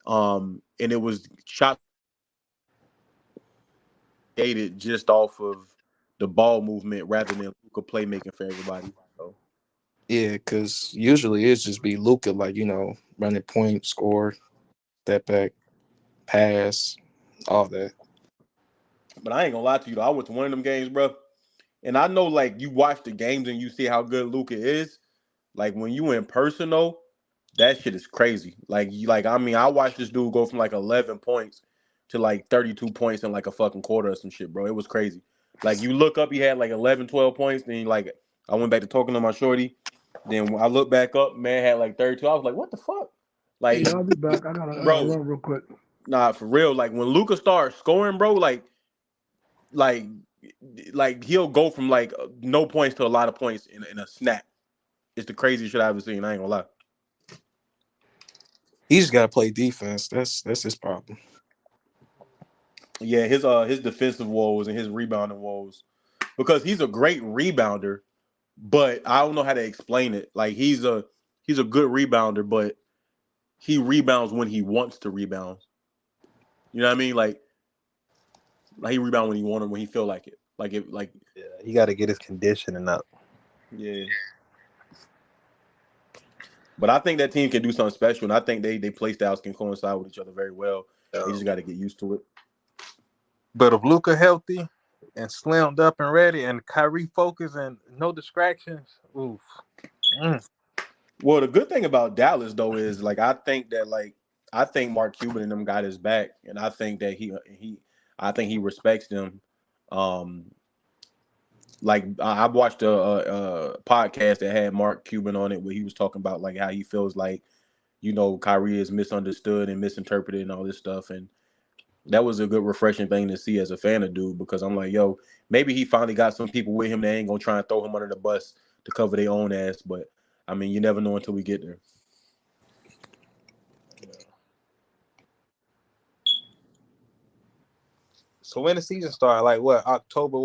And it was shots created just off of the ball movement rather than Luka playmaking for everybody. So Yeah, because usually it's just be Luca, like, running point, score, step back, pass, all that. but I ain't gonna lie to you though. I went to one of them games, bro. And I know like you watch the games and you see how good Luka is. Like when you in person though, that shit is crazy. I mean, I watched this dude go from like 11 points to like 32 points in like a fucking quarter or some shit, bro. It was crazy. Like you look up, he had like 11, 12 points. Then like I went back to talking to my shorty. Then when I look back up, man had like 32. I was like, what the fuck? Like, Yeah, I'll be back. I gotta bro, run real quick. nah, for real. Like when Luka starts scoring, bro, like, like he'll go from like no points to a lot of points in a snap. It's the craziest shit I ever seen. I ain't gonna lie. He just got to play defense. That's his problem. Yeah, his defensive woes and his rebounding woes, because he's a great rebounder, but I don't know how to explain it. Like he's a good rebounder, but he rebounds when he wants to rebound. You know what I mean? Like he rebound when he want it, when he feel like it. Yeah, he got to get his conditioning up. Yeah. But I think that team can do something special, and I think they play styles can coincide with each other very well. They just got to get used to it. But if Luka healthy and slimmed up and ready, and Kyrie focused and no distractions, oof. Well, the good thing about Dallas though is like I think Mark Cuban and them got his back, and I think that I think he respects them. Um, like I watched a podcast that had Mark Cuban on it where he was talking about like how he feels like Kyrie is misunderstood and misinterpreted and all this stuff, and that was a good refreshing thing to see as a fan of dude, because I'm like, yo, maybe he finally got some people with him that ain't gonna try and throw him under the bus to cover their own ass. But I mean, you never know until we get there. So when the season started, like what, October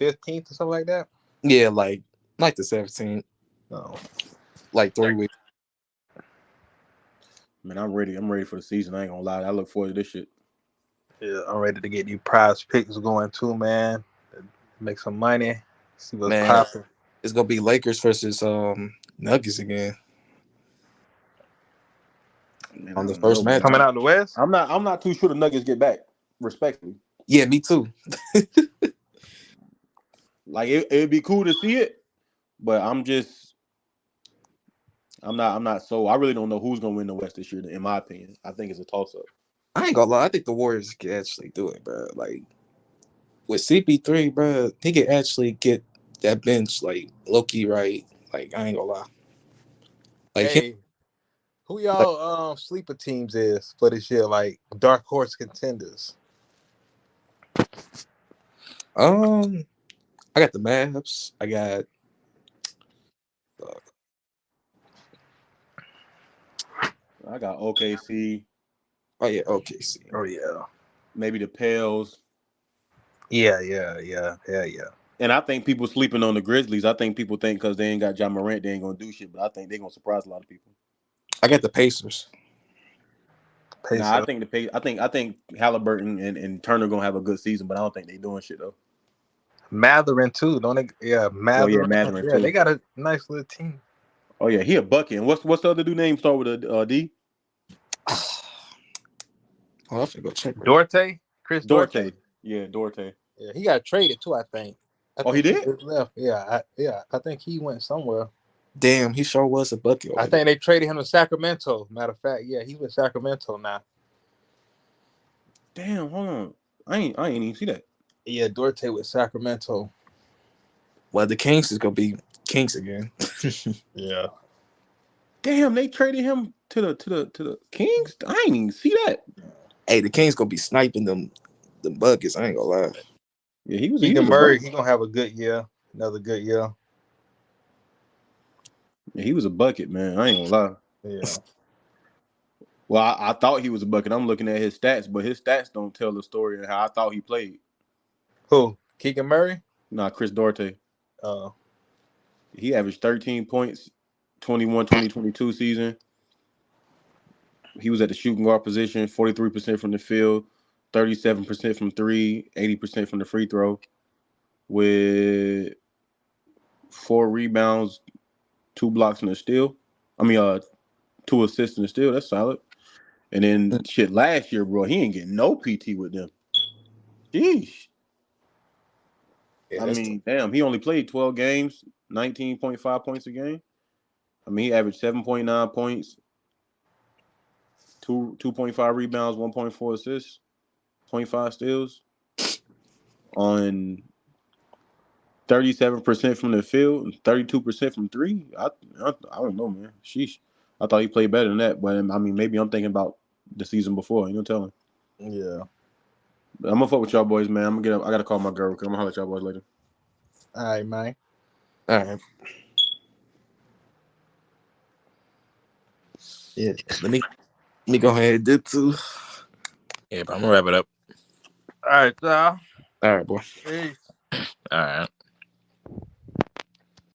15th or something like that? Yeah, like the 17th. No. Like 3 weeks. Man, I'm ready. I'm ready for the season. I ain't gonna lie. I look forward to this shit. Yeah, I'm ready to get these prize picks going too, man. Make some money. See what's Man, popping. it's gonna be Lakers versus Nuggets again. Man, On I the don't first know, match. Coming out the West? I'm not too sure the Nuggets get back. Respectfully, Yeah, me too. like it'd be cool to see it, but I'm not so. I really don't know who's gonna win the West this year. In my opinion, I think it's a toss up. I ain't gonna lie. I think the Warriors can actually do it, bro. Like with CP3, bro, he can actually get that bench like low-key right. Like I ain't gonna lie. Like him, Hey, who y'all sleeper teams is for this year? Like dark horse contenders. I got the Mavs. I got I got OKC, oh yeah, OKC. Oh yeah. maybe the Pels, Yeah. and I think people sleeping on the Grizzlies. I think people think because they ain't got John Morant, they ain't gonna do shit. But I think they're gonna surprise a lot of people. I got the Pacers. Nah, I Pacers. think I think Halliburton and Turner gonna have a good season, but I don't think they doing shit though. Matherin too, don't they? Yeah, Oh yeah, Matherin. Mathurin Yeah, too. they got a nice little team. Oh yeah, he a bucket. And what's the other dude name start with a D? Oh, I finna go check. Dorte, Chris Dorte. Dorte. Yeah, Dorte. Yeah, he got traded too. I think. Oh, he did? Just left. Yeah, I think he went somewhere. Damn, he sure was a bucket. I think they traded him to Sacramento. Matter of fact, yeah, he's with Sacramento now. Damn, hold on. I ain't even see that. Yeah, Dorte with Sacramento. Well, the Kings is gonna be Kings again. Yeah. Damn, they traded him to the Kings. I ain't even see that. Hey, the Kings gonna be sniping them buckets. I ain't gonna lie. Yeah, he was Keegan a Murray, bucket. he gonna have a good year. Another good year. Yeah, he was a bucket, man. I ain't gonna lie. Yeah. Well, I thought he was a bucket. I'm looking at his stats, but his stats don't tell the story of how I thought he played. Who? Keegan Murray? Nah, Chris Dorte. Oh. He averaged 13 points, 2021-2022 season. He was at the shooting guard position, 43% from the field, 37% from three, 80% from the free throw, with 4 rebounds, 2 blocks and a steal. 2 assists and a steal. That's solid. And then shit, last year, bro, he ain't getting no PT with them. Jeez. Yeah, I mean, damn, he only played 12 games, 19.5 points a game. I mean, he averaged 7.9 points, 2.5 rebounds, 1.4 assists, 0.5 steals on 37% from the field and 32% from three. I don't know, man. Sheesh. I thought he played better than that, but I mean, maybe I'm thinking about the season before. You know, telling. Yeah. But I'm gonna fuck with y'all boys, man. I'm gonna get up. I gotta call my girl. Cause I'm gonna holler at y'all boys later. All right, man. all right. Yeah, let me go ahead and do too. Yeah, but I'm gonna wrap it up. All right, y'all. All right, boy. Peace. All right.